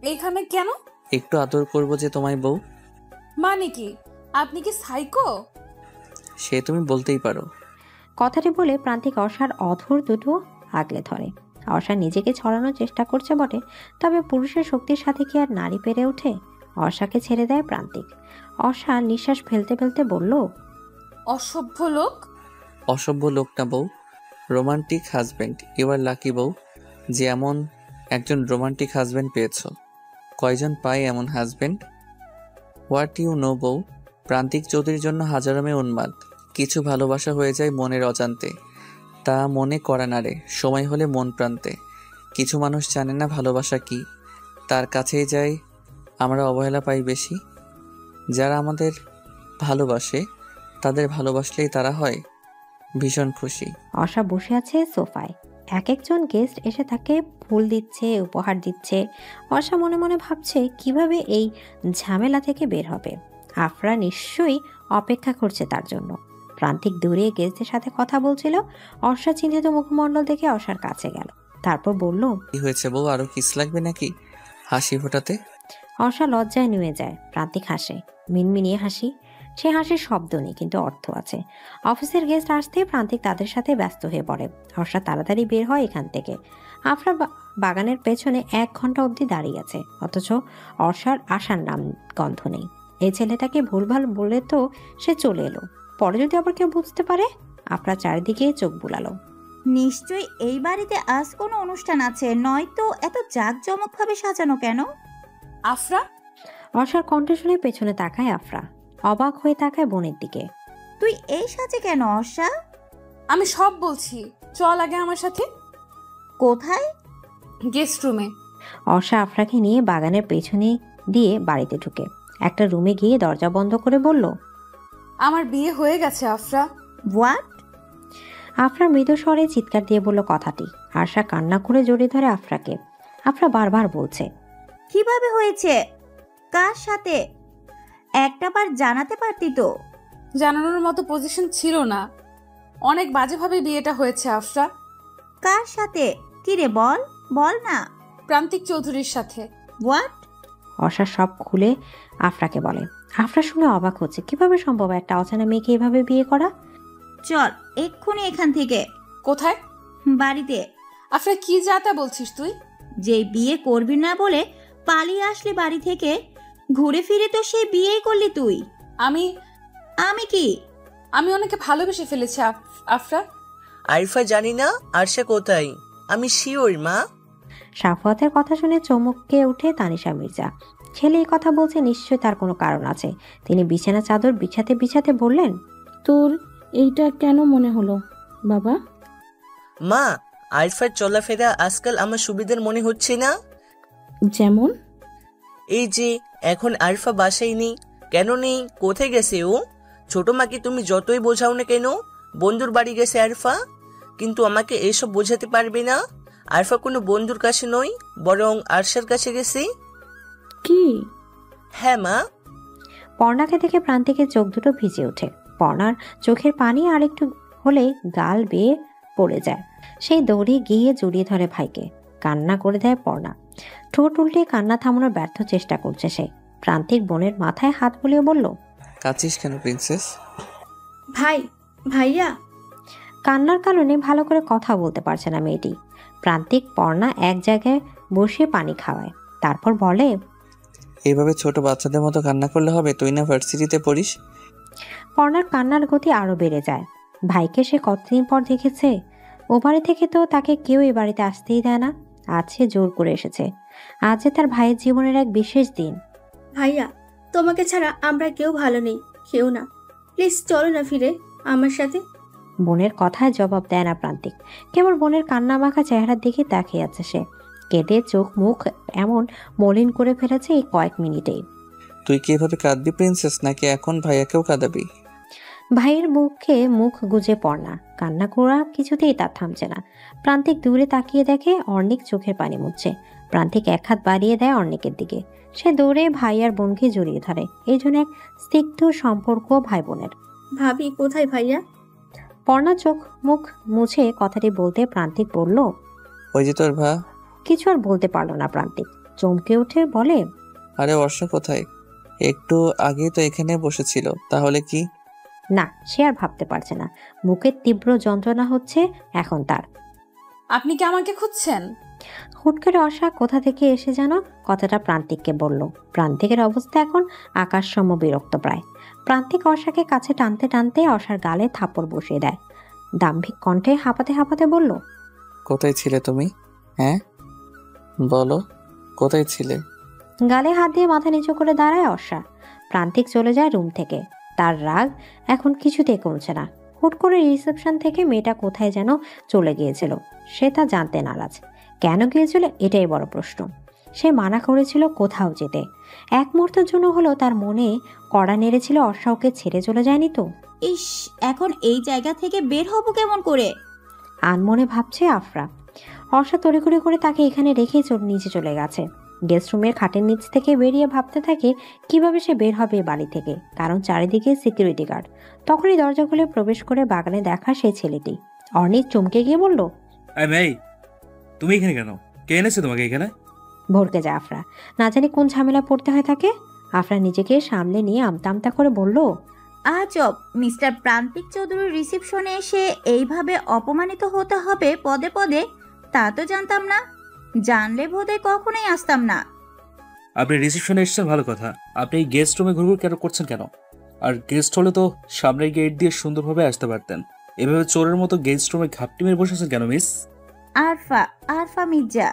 Speaker 2: এইখানে কেন?
Speaker 1: একটু আদর করবো যে তোমায় বউ।
Speaker 2: মানে কি? আপনি কি সাইকো?
Speaker 1: সে তুমি বলতেই পারো।
Speaker 3: কথাটি বলে প্রান্তিক অর্ষার অধর দুটো আগলে ধরে। অর্ষা নিজেকে ছড়ানোর চেষ্টা করছে বটে, তবে পুরুষের শক্তির সাথে কি আর নারী পেরে ওঠে? অর্ষাকে ছেড়ে দেয় প্রান্তিক। অর্ষা নিঃশ্বাস ফেলতে ফেলতে বলল,
Speaker 2: অসভ্য লোক।
Speaker 1: অসভ্য লোক না বউ, romantic husband. You are lucky বউ যে এমন একজন রোমান্টিক হাজব্যান্ড পেয়েছো। কয়জন পায় এমন হাজব্যান্ড? হোয়াট ইউ নো বউ, প্রান্তিক চৌধুরীর জন্য হাজারো মেয়ে উন্মাদ। কিছু ভালোবাসা হয়ে যায় মনের অজান্তে, তা মনে করা না রে, সময় হলে মন প্রান্তে। কিছু মানুষ জানে না ভালোবাসা কি, তার কাছেই যায় আমরা অবহেলা পাই বেশি। যারা আমাদের ভালোবাসে তাদের ভালোবাসলেই তারা হয় ভীষণ খুশি।
Speaker 3: অর্ষা বসে আছে সোফায়। এক একজন গেস্ট এসে তাকে ফুল দিচ্ছে, উপহার দিচ্ছে। অর্ষা মনে মনে ভাবছে কিভাবে এই ঝামেলা থেকে বের হবে। আফরা নিশ্চয়ই অপেক্ষা করছে তার জন্য। প্রান্তিক দূরে গেস্টদের সাথে কথা বলছিল। অর্ষা চিন্তিত মুখমণ্ডল দেখে অর্ষার কাছে গেল। তারপর বলল,
Speaker 1: কি হয়েছে বউ, আরো কিস লাগবে নাকি হাসি ফোটাতে?
Speaker 3: অর্ষা লজ্জায় নুয়ে যায়। প্রান্তিক হাসে, মিনমিনিয়ে হাসি। সে হাসির শব্দ নেই, কিন্তু অর্থ আছে। অফিসের গেস্ট আসতে প্রান্তিক তাদের সাথে ব্যস্ত হয়ে পড়ে। অর্ষা তাড়াতাড়ি বের হয় এখান থেকে। আফরা বাগানের পেছনে 1 ঘন্টা অবধি দাঁড়িয়ে আছে, অথচ অর্ষার আসার নাম গন্ধ নেই। এই ছেলেটাকে ভুলভাল বলে তো সে চলে এলো, পরে যদি আবার কেউ বুঝতে পারে। আফরা চারিদিকে চোখ বুলালো।
Speaker 6: নিশ্চয়ই এই বাড়িতে আজ কোনো অনুষ্ঠান আছে, নয়তো এত জাঁকজমক ভাবে সাজানো কেন?
Speaker 2: আফরা?
Speaker 3: অর্ষার কণ্ঠ শুনে পেছনে তাকায় আফরা। অবাক হয়ে তাকায় বোনের দিকে।
Speaker 6: তুই এই সাজে কেন অর্ষা?
Speaker 2: আমি সব বলছি, চল আগে আমার সাথে।
Speaker 6: কোথায়?
Speaker 2: গেস্ট রুমে।
Speaker 3: অর্ষা আফরাকে নিয়ে বাগানের পেছনে দিয়ে বাড়িতে ঢুকে একটা রুমে গিয়ে দরজা বন্ধ করে বলল,
Speaker 2: আমার বিয়ে হয়ে গেছে আফরা।
Speaker 6: হোয়াট?
Speaker 3: আফরা মৃদু স্বরে চিৎকার দিয়ে বলল কথাটি। আরশা কান্না করে জড়িয়ে ধরে আফরাকে। আফরা বারবার বলছে,
Speaker 6: কিভাবে হয়েছে, কার সাথে? একটা বার জানাতে পারতি তো।
Speaker 2: জানানোর মতো পজিশন ছিল না। অনেক বাজেভাবে বিয়েটা হয়েছে আফরা।
Speaker 6: কার সাথে? কি রে বল, বল না।
Speaker 2: প্রান্তিক চৌধুরীর সাথে।
Speaker 6: হোয়াট?
Speaker 3: অর্ষা সব খুলে আফরাকে বলে। আফরা শুনে অবাক হচ্ছে, কিভাবে সম্ভব একটা অচেনা মেয়েকে এভাবে বিয়ে করা।
Speaker 6: চল এক্ষুনি এখান থেকে।
Speaker 2: কোথায়?
Speaker 6: বাড়িতে।
Speaker 2: আফরা কি যাতা বলছিস তুই?
Speaker 6: যে বিয়ে করবি না বলে পালিয়ে আসলি বাড়ি থেকে, ঘুরে ফিরে তো সেই বিয়েই করলি তুই।
Speaker 2: আমি
Speaker 6: কি?
Speaker 2: আমি ওনাকে ভালোবেসে ফেলেছি আফরা।
Speaker 8: আরিফা জানি না আরশা কোথায়, আমি শিওর মা।
Speaker 3: সাফওয়াতের কথা শুনে চমকে উঠে তানিশা মির্জা। ছেলে এই কথা বলছে, নিশ্চয়ই তার কোনো কারণ আছে। তিনি বিছানা চাদর বিছাতে বিছাতে বললেন,
Speaker 4: তোর এইটা কেন মনে হলো বাবা?
Speaker 8: মা, আরিফার চলাফেরা আজকাল আমার সুবিধার মনে হচ্ছে না।
Speaker 4: যেমন?
Speaker 8: এই যে এখন আরিফা বাসায় নেই। কেন নেই? কোথায় গেছে ও? ছোট মাকে তুমি যতই বোঝাও না কেন, বন্ধুর বাড়ি গেছে আরিফা। কিন্তু আমাকে এসব বোঝাতে পারবে না। আরিফা কোনো বন্ধুর কাছে নয়, বরং আরশার কাছে গেছে।
Speaker 4: কি?
Speaker 8: হ্যাঁ মা।
Speaker 3: পর্ণাকে দেখে প্রান্তিকের চোখ দুটো ভিজে ওঠে। পর্ণার চোখের পানি আরেকটু হলে গাল বেয়ে পড়ে যায়। সেই দৌড়ে গিয়ে জড়িয়ে ধরে ভাইকে। কান্না করে দেয় পর্ণা। ঠোঁট উল্টে কান্না থামানোর ব্যর্থ চেষ্টা করছে সে। প্রান্তিক বোনের মাথায় হাত বুলিয়ে বলল,
Speaker 1: কাঁদছিস কেন প্রিন্সেস?
Speaker 14: ভাইয়া।
Speaker 3: কান্নার কারণে ভালো করে কথা বলতে পারছে না মেয়েটি। প্রান্তিক পর্ণা এক জায়গায় বসে পানি খাওয়ায়, তারপর বলে,
Speaker 1: এইভাবে ছোট বাচ্চাদের মতো কান্না করলে হবে? তুই না ভার্সিটিতে পড়িস?
Speaker 3: পর্ণার কান্নার গতি আরো বেড়ে যায়। ভাইকে সে কতদিন পর দেখেছে। ও বাড়ি থেকে তো তাকে কেউ এই বাড়িতে আসতেই দেয় না। আজ সে জোর করে এসেছে। আজ যে তার ভাইয়ের জীবনের এক বিশেষ দিন।
Speaker 14: ভাইয়া, তোমাকে ছাড়া আমরা কেউ ভালো নেই, কেউ না। প্লিজ চলো না ফিরে আমার সাথে।
Speaker 3: বোনের কথায় জবাব দেয় না প্রান্তিক। কেবল বোনের কান্না মাখা চেহারার দিকে তাকিয়ে আছে সে। কেঁদে চোখ মুখ এমন মলিন করে ফেলেছে এই কয়েক মিনিটেই।
Speaker 1: তুই কি এভাবে কাঁদবি প্রিন্সেস, নাকি এখন ভাইয়াকেও কাঁদাবি?
Speaker 3: ভাইয়ের মুখে মুখ গুজে পড়না। কান্না করা কিছুতেই তার থামছে না। প্রান্তিক দূরে তাকিয়ে দেখে অর্ণিক চোখের পানি মুছছে। প্রান্তিক এক হাত বাড়িয়ে দেয় অর্ণিকের দিকে। সে দৌড়ে ভাই আর বোনকে জড়িয়ে ধরে। এই জন্য এক স্নিগ্ধ সম্পর্ক ভাই বোনের।
Speaker 14: ভাবি কোথায় ভাইয়া?
Speaker 3: পর্ণা চোখ মুখ মুছে কথাটি বলতে প্রান্তিক বলল,
Speaker 1: ওই যে তোর ভা।
Speaker 3: কিছু আর বলতে পারলো না প্রান্তিক। চমকে উঠে বলে,
Speaker 1: আরে বর্ষা কোথায়? একটু আগেই তো এখানে বসেছিল। তাহলে কি?
Speaker 3: না, সে আর ভাবতে পারছে না। বুকের তীব্র যন্ত্রণা হচ্ছে এখন তার।
Speaker 2: আপনি কি আমাকে খুঁজছেন?
Speaker 3: হুট করে অর্ষা কোথা থেকে এসে যেন কথাটা প্রান্তিককে বলল। প্রান্তিকের অবস্থা এখন আকাশসম বিরক্ত প্রায়। প্রান্তিক অর্ষাকে কাছে টানতে টানতে অর্ষার গালে থাপড় বসিয়ে দেয়। দাম্ভিক কণ্ঠে হাঁপাতে হাঁপাতে বলল,
Speaker 1: কোথায় ছিলে তুমি? হ্যাঁ বলো, কোথায় ছিলে?
Speaker 3: গালে হাত দিয়ে মাথা নিচু করে দাঁড়ায় অর্ষা। প্রান্তিক চলে যায় রুম থেকে। তার রাগ এখন কিছুতেই কমছে না। হুট করে রিসেপশন থেকে মেয়েটা কোথায় যেন চলে গিয়েছিল, সে তা জানতে নারাজ। কেন গিয়েছিল এটাই বড় প্রশ্ন। সে মানা করেছিল কোথাও যেতে। এক মুহূর্তের জন্য হলো তার মনে কড়া নেড়েছিল অর্ষা ওকে ছেড়ে চলে যায়নি তো।
Speaker 6: ইস, এখন এই জায়গা থেকে বের হব কেমন করে?
Speaker 3: আনমনে ভাবছে আফরা। অর্ষা তড়িঘড়ি করে তাকে এখানে রেখেই নিচে চলে গেছে। গেস্ট রুমের খাটের নিচ থেকে বেরিয়ে ভাবতে থাকে কিভাবে সে বের হবে বাড়ি থেকে, কারণ চারিদিকে সিকিউরিটি গার্ড। তখনই দরজা খুলে প্রবেশ করে বাগানে দেখা সেই ছেলেটি। অর্ণিক চমকে গিয়ে বলল,
Speaker 12: তুমি এখানে কেন? কে এনেছে তোমাকে এখানে?
Speaker 3: ভরকে যায় আফরা। না জানি কোন ঝামেলা পড়তে হয় তাকে। আফরা নিজেকে সামলে নিয়ে আমতা আমতা করে বলল,
Speaker 6: আজব, মিস্টার প্রান্তিক চৌধুরীর রিসেপশনে এসে এইভাবে অপমানিত হতে হবে পদে পদে, তা তো জানতাম না। জানলে বোধহয় কখনোই আসতাম না।
Speaker 12: আপনি রিসেপশনে এসেছেন ভালো কথা, আপনি এই গেস্ট রুমে ঘুরঘুর কেন করছেন কেন? আর গেস্ট হলে তো সামনের গেট দিয়ে সুন্দরভাবে আসতে পারতেন। এভাবে চোরের মতো গেস্ট রুমে ঘাপটি মেরে বসেছেন কেন মিস?
Speaker 6: আরফা মির্জা।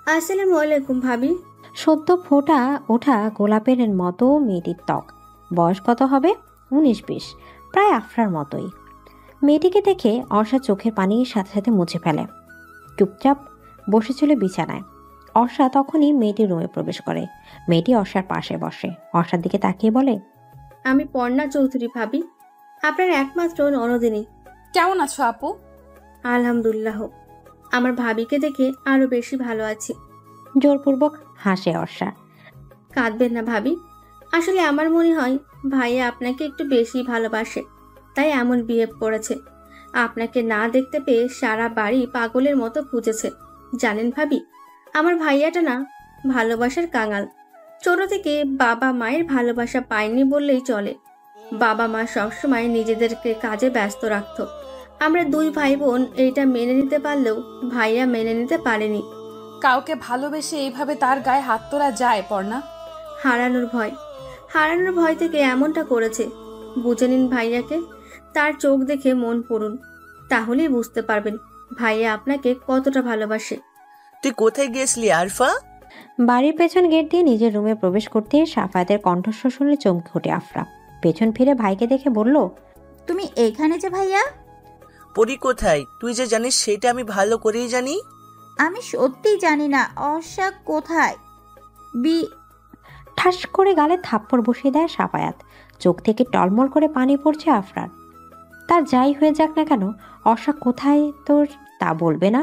Speaker 14: আসসালামু আলাইকুম ভাবি।
Speaker 3: সদ্য ফোটা ওঠা গোলাপের মতো মেয়েটির ত্বক। বয়স কত হবে? 19-20, প্রায় আফরার মতোই। মেয়েটিকে দেখে অর্ষা চোখের পানির সাথে সাথে মুছে ফেলে। চুপচাপ বসেছিল বিছানায়। অর্ষা তখনই মেয়েটির রুমে প্রবেশ করে। মেয়েটি অর্ষার পাশে বসে। অর্ষার দিকে তাকিয়ে বলে,
Speaker 14: আমি পর্ণা চৌধুরী ভাবি, আপনার একমাত্র ননদিনী।
Speaker 2: কেমন আছো আপু?
Speaker 14: আলহামদুলিল্লাহ। আমার ভাবিকে দেখে আরো বেশি ভালো আছি।
Speaker 3: জোরপূর্বক হাসে অর্ষা।
Speaker 14: কাঁদবেন না ভাবি, আসলে আমার মনে হয় ভাইয়া আপনাকে একটু বেশি ভালোবাসে, তাই এমন বিহেভ করেছে। আপনাকে না দেখতে পেয়ে সারা বাড়ি পাগলের মতো খুঁজেছে। জানেন ভাবি, আমার ভাইয়াটা না ভালোবাসার কাঙাল। ছোট থেকে বাবা মায়ের ভালোবাসা পায়নি বললেই চলে। বাবা মা সবসময় নিজেদেরকে কাজে ব্যস্ত রাখত। আমরা দুই ভাই বোন এইটা মেনে নিতে পারলেও ভাইয়া মেনে নিতে পারেনি।
Speaker 2: কাউকে ভালোবেসে এইভাবে তার গায়ে হাত তোলা যায় পর্ণা?
Speaker 14: হারানোর ভয় থেকে এমনটা করেছে। বুঝে নিন ভাইয়াকে, তার চোখ দেখে মন পড়ুন, তাহলেই বুঝতে পারবেন ভাইয়া আপনাকে কতটা ভালোবাসে।
Speaker 8: তুই কোথায় গিয়েছিলি আরফা?
Speaker 3: বাড়ির পেছন গেট দিয়ে নিজের রুমে প্রবেশ করতে সাফায়াতের কণ্ঠস্বর শুনে চমকে ওঠে আফরা। পেছন ফিরে ভাইকে দেখে বলল,
Speaker 6: তুমি এখানে যে ভাইয়া?
Speaker 8: পরি কোথায় তুই যে জানিস সেটা আমি ভালো করেই জানি।
Speaker 6: আমি সত্যিই জানি না অর্ষা কোথায়।
Speaker 3: ঠাস করে গালে থাপ্পড় বসিয়ে দেয় সাফায়াত। চোখ থেকে টলমল করে পানি পড়ছে আফরার। তার যাই হয়ে যাক না কেন, অর্ষা কোথায় তোর তা বলবে না?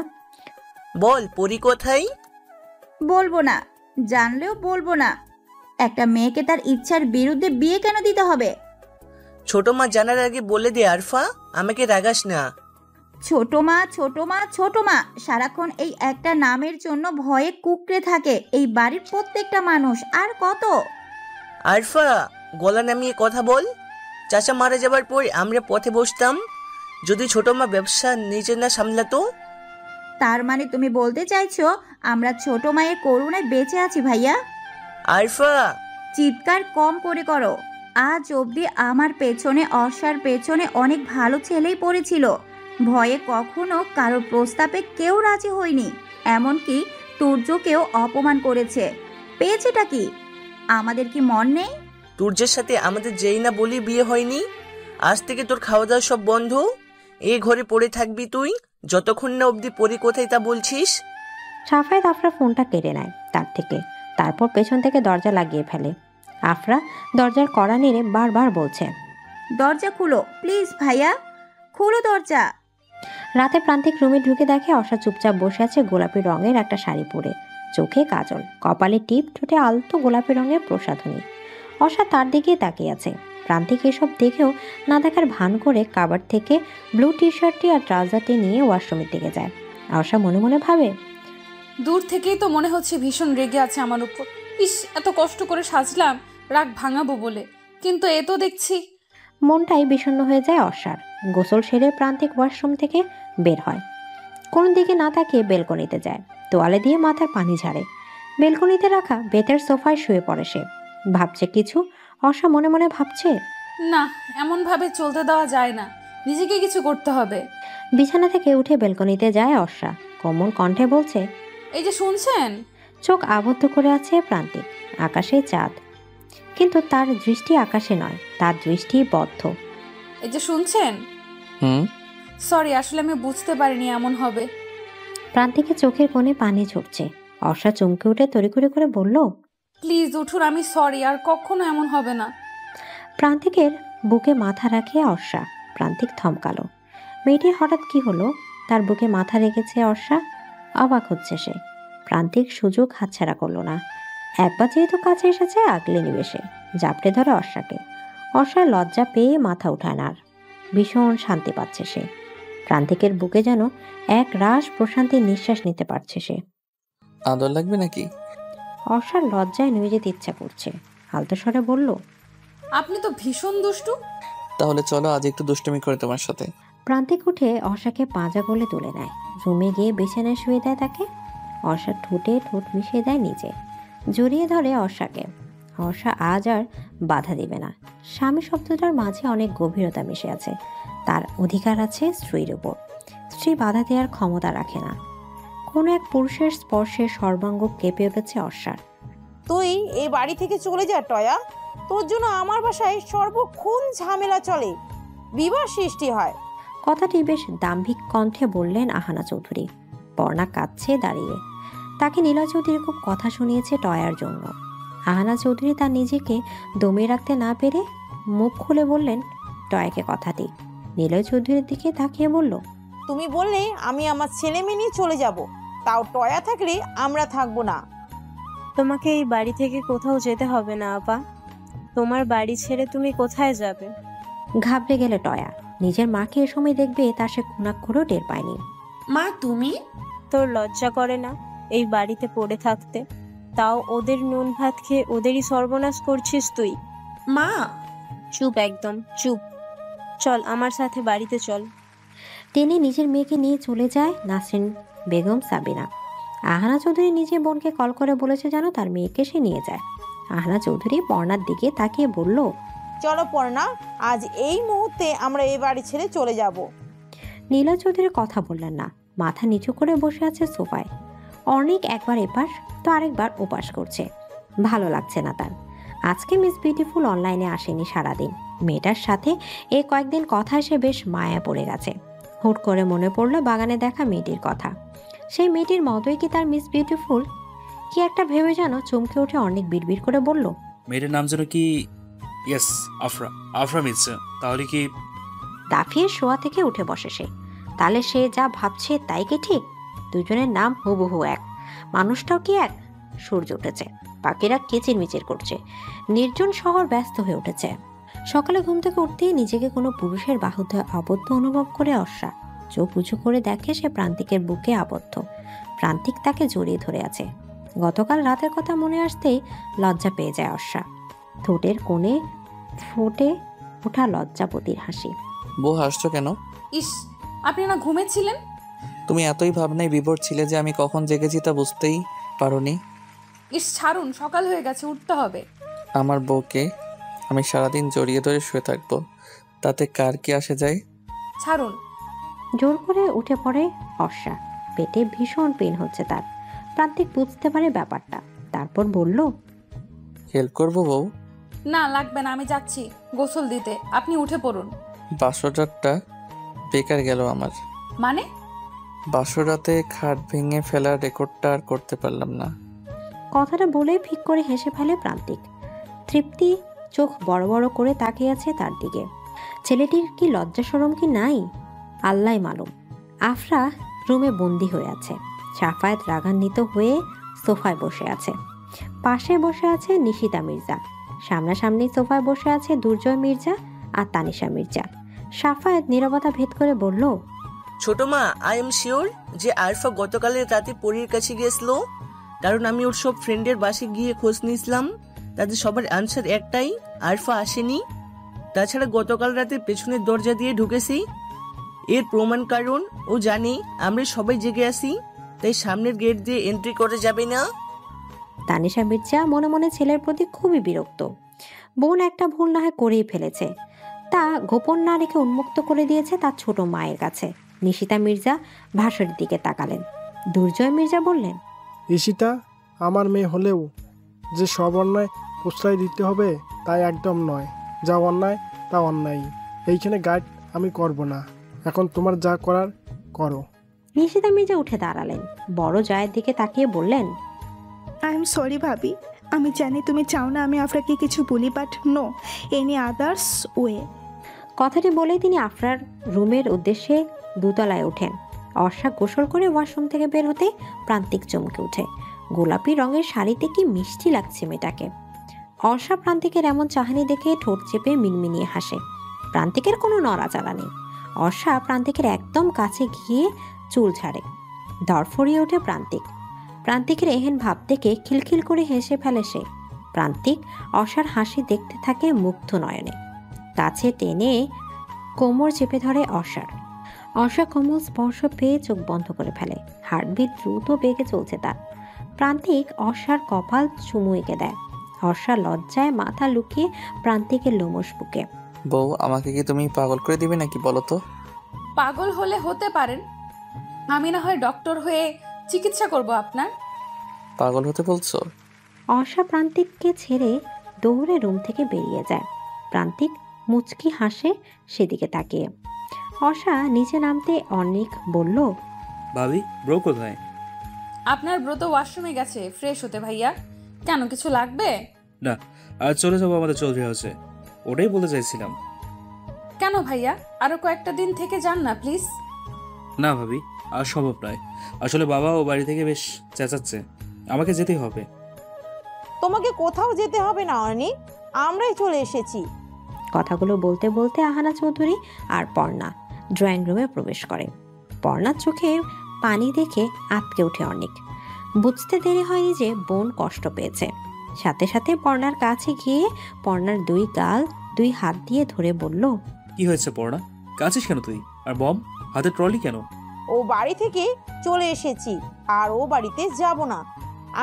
Speaker 8: বল পরি কোথায়?
Speaker 6: বলবো না, জানলেও বলবো না। একটা মেয়েকে তার ইচ্ছার বিরুদ্ধে বিয়ে কেন দিতে হবে?
Speaker 8: ছোট মা জানার আগে বলে দে আরফা, আমাকে রাগাস না।
Speaker 6: ছোট মা সারাক্ষণ এই একটা নামের জন্য ভয়ে কুকড়ে থাকে এই বাড়ির প্রত্যেকটা মানুষ। আর কত?
Speaker 8: আরফা গলা নামিয়ে কথা বল। চাচা মারা যাবার পর আমরা পথে বসতাম, যদি ছোট মা ব্যবসা নিজে না সামলাতো।
Speaker 6: তার মানে তুমি বলতে চাইছো আমরা ছোট মায়ের করুণায় বেঁচে আছি ভাইয়া?
Speaker 8: আরফা
Speaker 6: চিৎকার কম করে করো। আজ অবধি আমার পেছনে, অর্ষার পেছনে অনেক ভালো ছেলেই পড়েছিল। ভয়ে কখনো কারোর প্রস্তাবে কেউ রাজি হয়নি। এমনকি তুর্যকেও অপমান করেছে। পেয়েছেটা কি? আমাদের কি মন নেই?
Speaker 8: তুর্যের সাথে আমাদের যেই না বলি বিয়ে হয়নি। আজ থেকে তোর খাওয়া দাওয়া সব বন্ধ। এই ঘরে পড়ে থাকবি তুই যতক্ষণ না অবধি পরি কোথায় তা বলছিস।
Speaker 3: সাফায়াত আফরা ফোনটা কেড়ে নেয় তার থেকে, তারপর পেছন থেকে দরজা লাগিয়ে ফেলে। আফরা দরজার কড়া নেড়ে বারবার বলছে,
Speaker 6: দরজা খুলো প্লিজ ভাইয়া, খুলো দরজা।
Speaker 3: রাতে প্রান্তিক রুমে ঢুকে দেখে অর্ষা চুপচাপ বসে আছে গোলাপি রঙের একটা শাড়ি পরে, চোখে কাজল, কপালে টিপ, ঠোঁটে আলতো গোলাপি রঙের প্রসাধনী। অর্ষা তার দিকেই তাকিয়ে আছে। প্রান্তিক এসব দেখেও না দেখার ভান করে কাবার থেকে ব্লু টি শার্টটি আর ট্রাউজারটি নিয়ে ওয়াশরুমের দিকে যায়। অর্ষা মনে মনে ভাবে,
Speaker 2: দূর থেকেই তো মনে হচ্ছে ভীষণ রেগে আছে আমার উপর। ইস, এত কষ্ট করে সাজলাম রাগ ভাঙাবো বলে, কিন্তু এ তো দেখছি।
Speaker 3: মনটাই বিষণ্ণ হয়ে যায় অর্ষার। গোসল সেরে প্রান্তিক ওয়াশরুম থেকে বের হয়। কোন দিকে না তাকিয়ে বেলকনিতে যায়, তোয়ালে দিয়ে মাথার পানি ঝাড়ে। বেলকনিতে রাখা বেতের সোফায় শুয়ে পড়ে সে। ভাবছে কিছু। অর্ষা মনে মনে ভাবছে,
Speaker 2: না, এমন ভাবে চলতে দেওয়া যায় না, নিজেকে কিছু করতে হবে।
Speaker 3: বিছানা থেকে উঠে বেলকনিতে যায় অর্ষা। কোমল কণ্ঠে বলছে,
Speaker 2: এই যে শুনছেন?
Speaker 3: চোখ আবদ্ধ করে আছে প্রান্তিক। আকাশে চাঁদ, কিন্তু তার দৃষ্টি আকাশে নয়, তার দৃষ্টি বদ্ধ।
Speaker 2: এই যে শুনছেন? সরি, আসলে আমি বুঝতে পারিনি এমন হবে।
Speaker 3: প্রান্তিকের চোখের কোণে পানি ঝরছে। অর্ষা চমকে উঠে তড়িঘড়ি করে বলল,
Speaker 2: প্লিজ উঠুন, আমি সরি, আর কখনো এমন হবে না।
Speaker 3: প্রান্তিকের বুকে মাথা রাখে অর্ষা। প্রান্তিক থমকালো। মেয়েটি হঠাৎ কি হলো? তার বুকে মাথা রেখেছে অর্ষা। অবাক হচ্ছে সে। প্রান্তিক সুযোগ হাতছাড়া করলো না। একবার যেহেতু কাছে এসেছে আগলে নিবে সে। জাপটে ধরে অর্ষাকে। অর্ষার লজ্জা পেয়ে মাথা উঠায় না আর। ভীষণ শান্তি পাচ্ছে সে। প্রান্তিকের বুকে যেন এক রাস প্রশান্তির নিঃশ্বাস নিতে পারছে সে।
Speaker 1: আদর লাগবে নাকি?
Speaker 3: অর্ষার লজ্জায় নুয়ে যেতে ইচ্ছা করছে। আলতো স্বরে বলল,
Speaker 2: আপনি তো ভীষণ দুষ্টু।
Speaker 1: তাহলে চলো আজ একটু দুষ্টুমি করে তোমার সাথে।
Speaker 3: প্রান্তিক উঠে অর্ষাকে পাঁজা গলে তুলে নেয়। রুমে গিয়ে বিছানায় শুয়ে দেয় তাকে। অর্ষার ঠোঁটে ঠোঁট মিশিয়ে দেয় নিচে। জড়িয়ে ধরে অর্ষাকে। অর্ষা আজ আর বাধা দিবে না। স্বামী শব্দটার মাঝে অনেক গভীরতা মিশে আছে। তার অধিকার আছে স্ত্রীর উপর। স্ত্রী বাধা দেওয়ার ক্ষমতা রাখে না। কোনো এক পুরুষের স্পর্শে সর্বাঙ্গ কেঁপে উঠেছে অর্ষার।
Speaker 10: তুই এই বাড়ি থেকে চলে যা টয়া। তোর জন্য আমার বাসায় সর্বক্ষণ ঝামেলা চলে, বিবাদ সৃষ্টি হয়।
Speaker 3: কথাটি বেশ দাম্ভিক কণ্ঠে বললেন আহানা চৌধুরী। পর্ণা কাঁদছে দাঁড়িয়ে। তাকে নিলয় চৌধুরী খুব কথা শুনিয়েছে টয়ার জন্য। আহানা চৌধুরী তার নিজেকে দমিয়ে রাখতে না পেরে মুখ খুলে বললেন টয়াকে কথাটি। নিলয় চৌধুরীর দিকে তাকিয়ে বলল,
Speaker 10: তুমি বললে আমি আমার ছেলে মেয়ে নিয়ে চলে যাব, তাও টয়া থাকলে আমরা থাকবো না।
Speaker 15: তোমাকে এই বাড়ি থেকে কোথাও যেতে হবে না আপা। তোমার বাড়ি ছেড়ে তুমি কোথায় যাবে?
Speaker 3: ঘাবড়ে গেলে টয়া। নিজের মাকে এ সময় দেখবে তা সে কোনাক্ষরেও টের পায়নি।
Speaker 7: মা তুমি?
Speaker 15: তোর লজ্জা করে না এই বাড়িতে পড়ে থাকতে? তাও ওদের নুন ভাত খেয়ে ওদেরই সর্বনাশ করছিস তুই।
Speaker 7: মা
Speaker 15: চুপ, একদম চুপ। চল আমার সাথে বাড়িতে চল।
Speaker 3: টেনে নিজের মেয়েকে নিয়ে চলে যায় নাসরিন বেগম সাবিনা। আহানা চৌধুরী নিজের বোনকে কল করে বলেছে যেন তার মেয়েকে সে নিয়ে যায়। আহানা চৌধুরী পর্ণার দিকে তাকিয়ে বলল,
Speaker 10: চলো পর্ণা, আজ এই মুহূর্তে আমরা এই বাড়ি ছেড়ে চলে যাব।
Speaker 3: নীলা চৌধুরী কথা বললেন না, মাথা নিচু করে বসে আছে সোফায়। অনেক একবার এপাশ তো আরেকবার ওপাশ করছে, ভালো লাগছে না তার। আজকে মিস বিউটিফুল অনলাইনে আসেনি সারাদিন। মেয়েটার সাথে এই কয়েকদিন কথা এসে বেশ মায়া পড়ে গেছে। হুট করে মনে পড়লো বাগানে দেখা মেয়েটির কথা। সেই মেয়েটির মতোই কি তার মিস বিউটিফুল? কি একটা ভেবে যেন চমকে উঠে অনেক বিড়বিড় করে বলল,
Speaker 12: মেয়েটার নাম যেন কি? ইয়েস, আফরা। আফরা মির্জা। তাহলে কি?
Speaker 3: দাফিয়ে শোয়া থেকে উঠে বসে সে। তাহলে সে যা ভাবছে তাই কি ঠিক? দুজনের নাম হুবহু এক, মানুষটাও কি এক? সূর্য উঠেছে, পাখিরা কিচিরমিচির করছে, নির্জন শহর ব্যস্ত হয়ে উঠেছে। সকালে ঘুম থেকে উঠতেই নিজেকে কোনো পুরুষের বাহুতে আবদ্ধ অনুভব করে অর্ষা চোখ উঁচু করে দেখে সে প্রান্তিকের বুকে আবদ্ধ। প্রান্তিক তাকে জড়িয়ে ধরে আছে। গতকাল রাতের কথা মনে আসতেই লজ্জা পেয়ে যায় অর্ষা। ঠোঁটের কোণে ফুটে ওঠা লজ্জাপতির হাসি।
Speaker 1: বউ হাসছো কেন?
Speaker 2: ইস, আপনি না ঘুমেছিলেন?
Speaker 1: তুমি এতই ভাবনায় বিভোর ছিলে যে আমি কখন জেগেছি তা বুঝতেই পারোনি।
Speaker 2: ইস ছাড়ুন, সকাল হয়ে গেছে, উঠতে হবে।
Speaker 1: আমার বউকে আমি সারাদিন জড়িয়ে ধরে শুয়ে থাকবো, তাতে কার কি আসে যায়?
Speaker 2: ছাড়ুন।
Speaker 3: জোর করে উঠে পড়ে অর্ষা। পেটে ভীষণ পেন হচ্ছে তার। প্রান্তিক বুঝতে পারে ব্যাপারটা, তারপর বলল,
Speaker 1: হেল্প করবো বউ?
Speaker 2: না লাগবে না, আমি যাচ্ছি গোসল দিতে, আপনি উঠে পড়ুন।
Speaker 1: বাসরাতটা বেকার গেল আমার।
Speaker 2: মানে?
Speaker 1: বাসরাতে খাট ভেঙে ফেলার রেকর্ডটা আর করতে পারলাম না।
Speaker 3: কথাটা বলে ফিক করে হেসে ফেলে প্রান্তিক। তৃপ্তি চোখ বড় বড় করে তাকিয়ে আছে তার দিকে। ছেলেটির কি লজ্জা শরম কি নাই? আল্লাহ মালুম। আফরা রুমে বন্দি হয়ে আছে। সাফায়েত রাগান্বিত হয়ে সোফায় বসে আছে। পাশে বসে আছে নিশিতা মির্জা। সামনাসামনি সোফায় বসে আছে দুর্জয় মির্জা আর তানিশা মির্জা। সাফায়েত নীরবতা ভেদ করে বলল,
Speaker 8: ছোট মা, আই এম শিওর যে আরফা গতকালের রাতে পরীর কাছে গিয়েছিল। কারণ আমি ওর সব ফ্রেন্ডের বাসে গিয়ে খোঁজ নিয়েছিলাম, তাদের সবার আনসার একটাই, আরফা আসেনি। তাছাড়া গতকাল রাতে পেছনের দরজা দিয়ে ঢুকেছি। এর প্রমাণ কারণ ও জানে আমরা সবাই জেগে আসি, তাই সামনের গেট দিয়ে এন্ট্রি করে যাবে না।
Speaker 3: তানিশা মির্জা মনে মনে ছেলের প্রতি খুবই বিরক্ত। বোন একটা ভুল না হয় করেই ফেলেছে, তা গোপন না রেখে উন্মুক্ত করে দিয়েছে তার ছোট মায়ের কাছে। নিশিতা মির্জা ভাসুরের দিকে তাকালেন। দুর্জয় মির্জা বললেন,
Speaker 13: ঈশিতা আমার মেয়ে হলেও যে সব অন্যায় প্রশ্রয় দিতে হবে তাই একদম নয়। যা অন্যায় তা অন্যায়। এইখানে গাইড আমি করব না। এখন তোমার যা করার করো।
Speaker 3: নিশিতা মির্জা উঠে দাঁড়ালেন। বড় জয়ের দিকে তাকিয়ে বললেন,
Speaker 5: আই এম সরি ভাবি, আমি জানি তুমি চাও না আমি আফরাকে কিছু বলি, but no any others way.
Speaker 3: কথাটি বলেই তিনি আফরার রুমের উদ্দেশ্যে দোতলায় ওঠেন। অর্ষা গোসল করে ওয়াশরুম থেকে বের হতে প্রান্তিক চমকে ওঠে। গোলাপি রঙের শাড়িতে কি মিষ্টি লাগছে মেয়েটাকে। অর্ষা প্রান্তিকের এমন চাহনি দেখে ঠোঁট চেপে মিনমিনিয়ে হাসে। প্রান্তিকের কোনো নড়াচড়া নেই। অর্ষা প্রান্তিকের একদম কাছে গিয়ে চুল ছাড়ে। ধরফড়িয়ে ওঠে প্রান্তিক। প্রান্তিকের এহেন ভাব দেখে খিলখিল করে হেসে ফেলে সে। প্রান্তিক অর্ষার হাসি দেখতে থাকে মুগ্ধ নয়নে। কাছে টেনে কোমর চেপে ধরে অর্ষার। অর্ষা কোমল স্পর্শ পেয়ে চোখ বন্ধ করে ফেলে। হার্টবিট দ্রুত বেগে চলছে তার। প্রান্তিক অর্ষার কপাল চুমু এঁকে দেয়। অর্ষা লজ্জায় মাথা লুকিয়ে প্রান্তিকের লোমশ বুকে।
Speaker 1: বউ, আমাকে কি তুমি পাগল করে দিবে নাকি বলো তো?
Speaker 2: পাগল হলে হতে পারেন, আমি না হয় ডক্টর হয়ে চিকিৎসা করব আপনার।
Speaker 1: পাগল হতে বলছো?
Speaker 3: অর্ষা প্রান্তিককে ছেড়ে দৌড়ে রুম থেকে বেরিয়ে যায়। প্রান্তিক মুচকি হাসে সেদিকে তাকিয়ে। অর্ষা নিচে নামতে অনেক বলল,
Speaker 12: ভাবি, ব্রো কোথায়?
Speaker 2: আপনার ব্রত ওয়াশরুমে গেছে ফ্রেশ হতে। ভাইয়া, কেন কিছু লাগবে?
Speaker 12: না, আর চলে যাবো আমাদের চৌধুরী হাউসে, ওটাই বলতে চাইছিলাম।
Speaker 2: কেন ভাইয়া, আরো কয়েকটা দিন থেকে যান না প্লিজ।
Speaker 12: না ভাবি, আর সম্ভব নয়। আসলে বাবা ও বাড়ি থেকে বেশ চেঁচাচ্ছে, আমাকে যেতেই হবে।
Speaker 10: তোমাকে কোথাও যেতে হবে না অর্নি, আমরাই চলে এসেছি।
Speaker 3: কথাগুলো বলতে বলতে আহানা চৌধুরী আর পর্ণা ড্রয়িং রুমে প্রবেশ করে। পর্ণার চোখে পানি দেখে আঁতকে ওঠে অনেক। বুঝতে দেরি হয়নি যে বোন কষ্ট পেয়েছে। সাথে সাথে পর্ণার কাছে গিয়ে পর্ণার দুই গাল দুই হাত দিয়ে ধরে বলল,
Speaker 12: কি হয়েছে পড়া? কাছিস কেন তুই? আর বম হাতে ট্রলি কেন?
Speaker 10: ও বাড়ি থেকে চলে এসেছি আর ও বাড়িতে যাব না।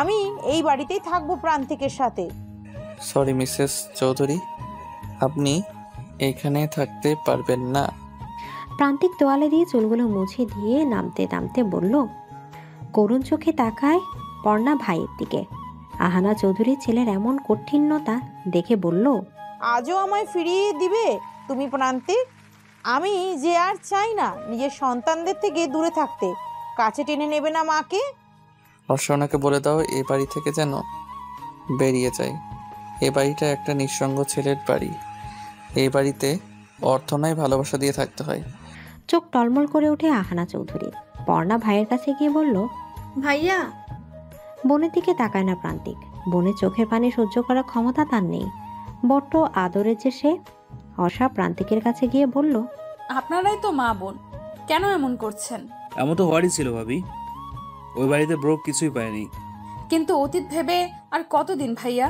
Speaker 10: আমি এই বাড়িতেই থাকবো প্রান্তিকের সাথে।
Speaker 1: সরি মিসেস চৌধুরী, আপনি এখানে থাকতে পারবেন না।
Speaker 3: প্রান্তিক তোয়ালে দিয়ে চুলগুলো মুছে দিয়ে নামতে নামতে বলল। করুণ চোখে তাকায় পর্ণা ভাইয়ের দিকে। আহানা চৌধুরীর ছেলের এমন কঠিনতা দেখে বলল,
Speaker 10: আজও আমায় ফিরিয়ে দিবে তুমি প্রান্তিক? আমি যে আর চাই না নিজের সন্তানদের থেকে দূরে থাকতে। কাছে টেনে নেবে না মাকে?
Speaker 1: অর্ষণাকে বলে দাও এ বাড়ি থেকে যেন বেরিয়ে যায়। এ বাড়িটা একটা নিঃসঙ্গ ছেলের বাড়ি। এই বাড়িতে অর্থ নয়, ভালোবাসা দিয়ে থাকতে হয়।
Speaker 3: চোখ টলমল করে ওঠে আহানা চৌধুরী। পর্ণা ভাইয়ের কাছে গিয়ে বলল,
Speaker 14: ভাইয়া।
Speaker 3: বোনের দিকে তাকায় না প্রান্তিক। বোনের চোখের পানি সহ্য করার ক্ষমতা তার নেই। বড্ড আদরের যে সে। অর্ষা প্রান্তিকের কাছে গিয়ে বলল,
Speaker 2: আপনারাই তো মা বোন, কেন এমন করছেন?
Speaker 12: এমন তো হওয়ারই ছিল ভাবি। ওই বাড়িতে ব্রো কিছুই পায়নি।
Speaker 2: কিন্তু অতীত ভেবে আর কতদিন ভাইয়া?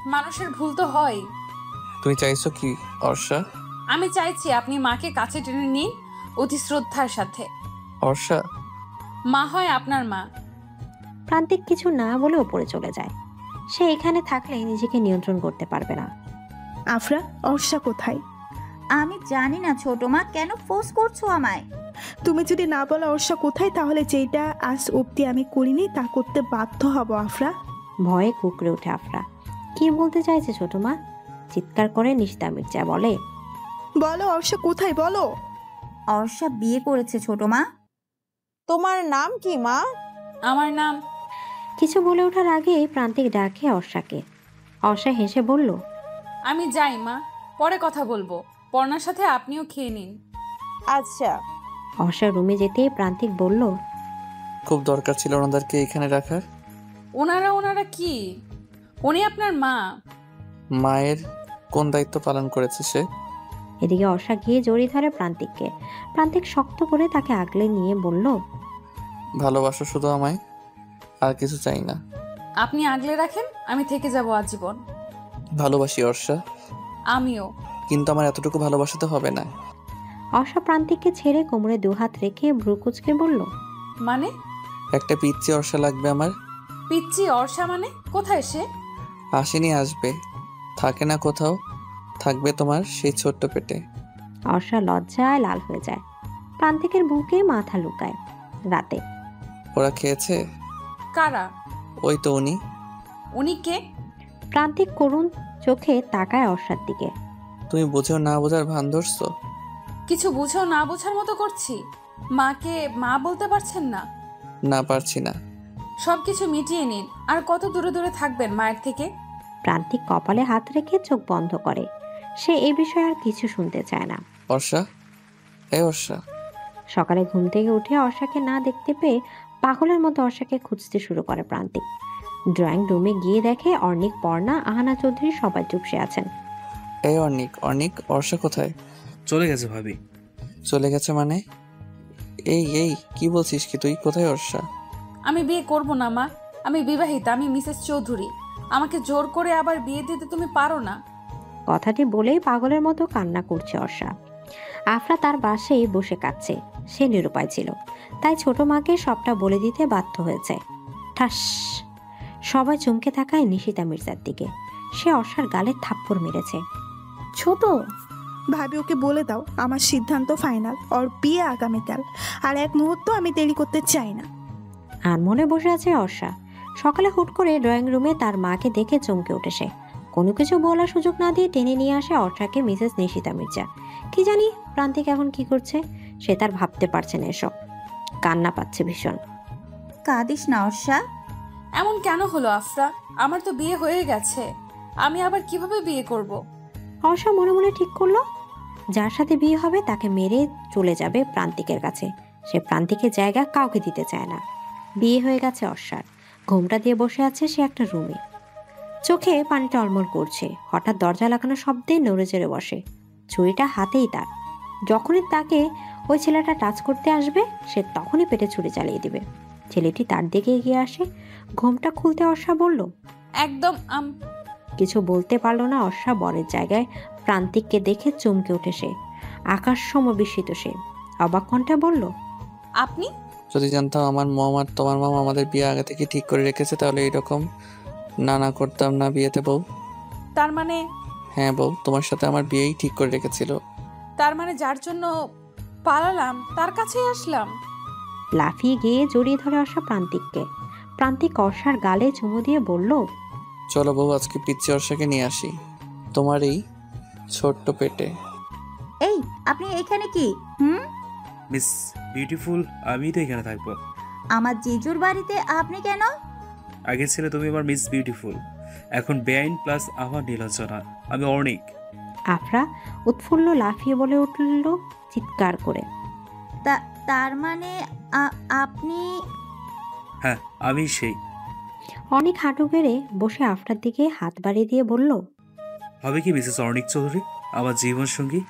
Speaker 2: মানুষের ভুল তো হয়।
Speaker 1: তুমি চাইছো কি অর্ষা?
Speaker 2: আমি চাইছি আপনি মাকে কাছে টেনে নিন অতি শ্রদ্ধার সাথে।
Speaker 1: অর্ষা
Speaker 2: মা হয় আপনার মা।
Speaker 3: প্রান্তিক কিছু না বলে ওপরে চলে যায়। সে এখানে থাকলে নিজেকে নিয়ন্ত্রণ করতে পারবে না।
Speaker 5: আফরা, অর্ষা কোথায়?
Speaker 6: আমি জানি না ছোট মা, কেন ফোর্স করছো আমায়?
Speaker 5: তুমি যদি না বলো অর্ষা কোথায়, তাহলে যেটা আজ অবধি আমি করিনি তা করতে বাধ্য হব আফরা।
Speaker 3: ভয়ে কুকড়ে ওঠে আফরা। কি বলতে চাইছে ছোট মা? চিৎকার করে নিশিতা মির্জা বলে,
Speaker 5: বলো অর্ষা কোথায়, বলো।
Speaker 6: অর্ষা বিয়ে করেছে ছোট মা।
Speaker 10: তোমার নাম কি মা?
Speaker 2: আমার নাম।
Speaker 3: কিছু বলে ওঠার আগে প্রান্তিক ডাকে অর্ষাকে। অর্ষা হেসে বলল,
Speaker 2: আমি যাই মা, পরে কথা বলবো। পর্ণার সাথে আপনিও খেয়ে নিন।
Speaker 10: আচ্ছা।
Speaker 3: অর্ষা রুমে যেতে প্রান্তিক বলল,
Speaker 1: খুব দরকার ছিল ওনাদেরকে এখানে রাখার।
Speaker 2: ওনারা কি? উনি আপনার মা।
Speaker 1: মায়ের কোন দায়িত্ব পালন করেছে সে?
Speaker 3: এদিকে অর্ষা গিয়ে জড়িয়ে ধরে প্রান্তিককে। প্রান্তিক শক্ত করে তাকে আগলে নিয়ে বলল,
Speaker 1: ভালোবাসো শুধু আমায়, আর কিছু চাই না।
Speaker 2: আপনি আগলে রাখেন, আমি থেকে যাব আজীবন।
Speaker 1: ভালোবাসি অর্ষা।
Speaker 2: আমিও।
Speaker 1: কিন্তু আমার এতটুকু ভালোবাসাতে হবে না।
Speaker 3: অর্ষা প্রান্তিককে ছেড়ে কোমরে দুহাত রেখে ভ্রু কুঁচকে বলল,
Speaker 2: মানে?
Speaker 1: একটা পিচ্চি অর্ষা লাগবে আমার।
Speaker 2: পিচ্চি অর্ষা মানে? কোথায় সে?
Speaker 1: আসেনি, আসবে। থাকে না কোথাও, থাকবে তোমার সেই ছোট্ট পেটে।
Speaker 3: অর্ষা লজ্জায় লাল হয়ে যায়। প্রান্তিকের বুকে মাথা লুকায়। রাতে
Speaker 1: ওরা খেয়েছে?
Speaker 2: কারা?
Speaker 1: ওই তো উনি।
Speaker 2: উনি কে?
Speaker 3: প্রান্তিক করুণ চোখে তাকায় অর্ষার দিকে।
Speaker 1: তুমি বুঝেও না বোঝার ভান ধরছো।
Speaker 2: কিছু বুঝেও না বোঝার মতো করছি? মাকে মা বলতে পারছেন না?
Speaker 1: না, পারছি না।
Speaker 2: সবকিছু মিটিয়ে নিন। আর কত দূরে দূরে থাকবেন মায়ের থেকে?
Speaker 3: প্রান্তিক কপালে হাত রেখে চোখ বন্ধ করে। সে এ বিষয়ে আর কিছু শুনতে চায় না।
Speaker 1: অর্ষা, এ অর্ষা।
Speaker 3: সকালে ঘুম থেকে উঠে অর্ষাকে না দেখতে পেয়ে পাগলের মতো অর্ষাকে খুঁজতে শুরু করে প্রান্তিক। ড্রয়িং রুমে গিয়ে দেখে অর্ণিক, পর্ণা, আহানা চৌধুরী সবাই চুপসে আছেন।
Speaker 1: এই অর্ণিক, অর্ষা কোথায়?
Speaker 12: চলে গেছে ভাবি।
Speaker 1: চলে গেছে মানে? এই কি বলছিস কি তুই? কোথায় অর্ষা?
Speaker 2: আমি বিয়ে করব না মা। আমি বিবাহিতা, আমি মিসেস চৌধুরী। আমাকে জোর করে আবার বিয়ে দিতে তুমি পারো না।
Speaker 3: কথাটি বলেই পাগলের মতো কান্না করছে অর্ষা। আফরা তার বাসেই বসে কাঁদছে। সে নিরুপায় ছিল, তাই ছোট মাকে সবটা বলে দিতে বাধ্য হয়েছে। ঠাস! সবাই চমকে থাকায় নিশিতা মির্জার দিকে। সে অর্ষার গালে থাপ্পড় মেরেছে।
Speaker 14: ছোট
Speaker 5: ভাবি, ওকে বলে দাও আমার সিদ্ধান্ত ফাইনাল। ওর বিয়ে আগামীকাল, আর এক মুহূর্ত আমি দেরি করতে চাই না।
Speaker 3: আর মনে বসে আছে অর্ষা। সকালে হুট করে ড্রয়িং রুমে তার মাকে দেখে চমকে ওঠে সে। কোনো কিছু বলার সুযোগ না দিয়ে টেনে নিয়ে আসে অর্ষাকে মিসেস নিশিতা মির্জা। কি জানি প্রান্তিক এখন কি করছে, সে তার ভাবতে পারছে না এসব। কান্না পাচ্ছে ভীষণ।
Speaker 6: কাঁদিস না অর্ষা।
Speaker 2: এমন কেন হলো আফরা? আমার তো বিয়ে হয়ে গেছে। আমি আবার কিভাবে বিয়ে করব?
Speaker 3: অর্ষা মনে মনে ঠিক করলো, যার সাথে বিয়ে হবে তাকে মেরে চলে যাবে প্রান্তিকের কাছে। সে প্রান্তিকের জায়গা কাউকে দিতে চায় না। বিয়ে হয়ে গেছে অর্ষার। ঘোমটা দিয়ে বসে আছে সে একটা রুমে। চোখে পানি টলমল করছে। হঠাৎ দরজা লাগানো শব্দে নড়ে চড়ে বসে। ছুরিটা হাতেই তার। যখনই তাকে ওই ছেলেটা টাচ করতে আসবে সে তখনই পেটে ছুরি চালিয়ে দিবে। ছেলেটি তার দিকে এগিয়ে আসে। ঘোমটা খুলতে অর্ষা বলল,
Speaker 2: একদম
Speaker 3: কিছু বলতে পারল না অর্ষা। বরের জায়গায় প্রান্তিককে দেখে চমকে উঠে সে। আকাশ সম বিস্মিত সে। অবাক কণ্ঠে বলল,
Speaker 2: আপনি?
Speaker 1: যদি জানতাম আমার মম আর তোমার মম আমাদের বিয়ে আগে থেকে ঠিক করে রেখেছে তাহলে এইরকম না করতাম না বিয়েতে বউ।
Speaker 2: তার মানে?
Speaker 1: হ্যাঁ বউ, তোমার সাথে আমার বিয়েই ঠিক করে রেখেছিল।
Speaker 2: তার মানে যার জন্য পালালাম তার কাছেই আসলাম?
Speaker 3: লাফিয়ে গিয়ে জড়িয়ে ধরে অর্ষা প্রান্তিককে। প্রান্তিক অর্ষার গালে চুমু দিয়ে বলল,
Speaker 1: চলো বউ, আজকে পিচ্চি অর্ষাকে নিয়ে আসি তোমার এই ছোট্ট পেটে।
Speaker 6: এই আপনি এখানে কি?
Speaker 12: মিস বিউটিফুল, আমি তো এখানে থাকবো।
Speaker 6: আমার জিজুর বাড়িতে আপনি কেন?
Speaker 12: আগে ছিল তুমি আমার মিস বিউটিফুল, এখন বেআইন প্লাস আমার নীলাঞ্জনা, আমি অর্ণিক।
Speaker 3: আফরা উৎফুল্ল লাফিয়ে বলে উঠল চিৎকার করে,
Speaker 6: তার মানে আপনি?
Speaker 12: হ্যাঁ, আমি সেই।
Speaker 3: অনেক হাঁটু গেড়ে বসে আফরার দিকে হাত বাড়িয়ে দিয়ে বলল,
Speaker 12: হবে কি মিসেস অর্ণিক চৌধুরী, আমার জীবন সঙ্গী?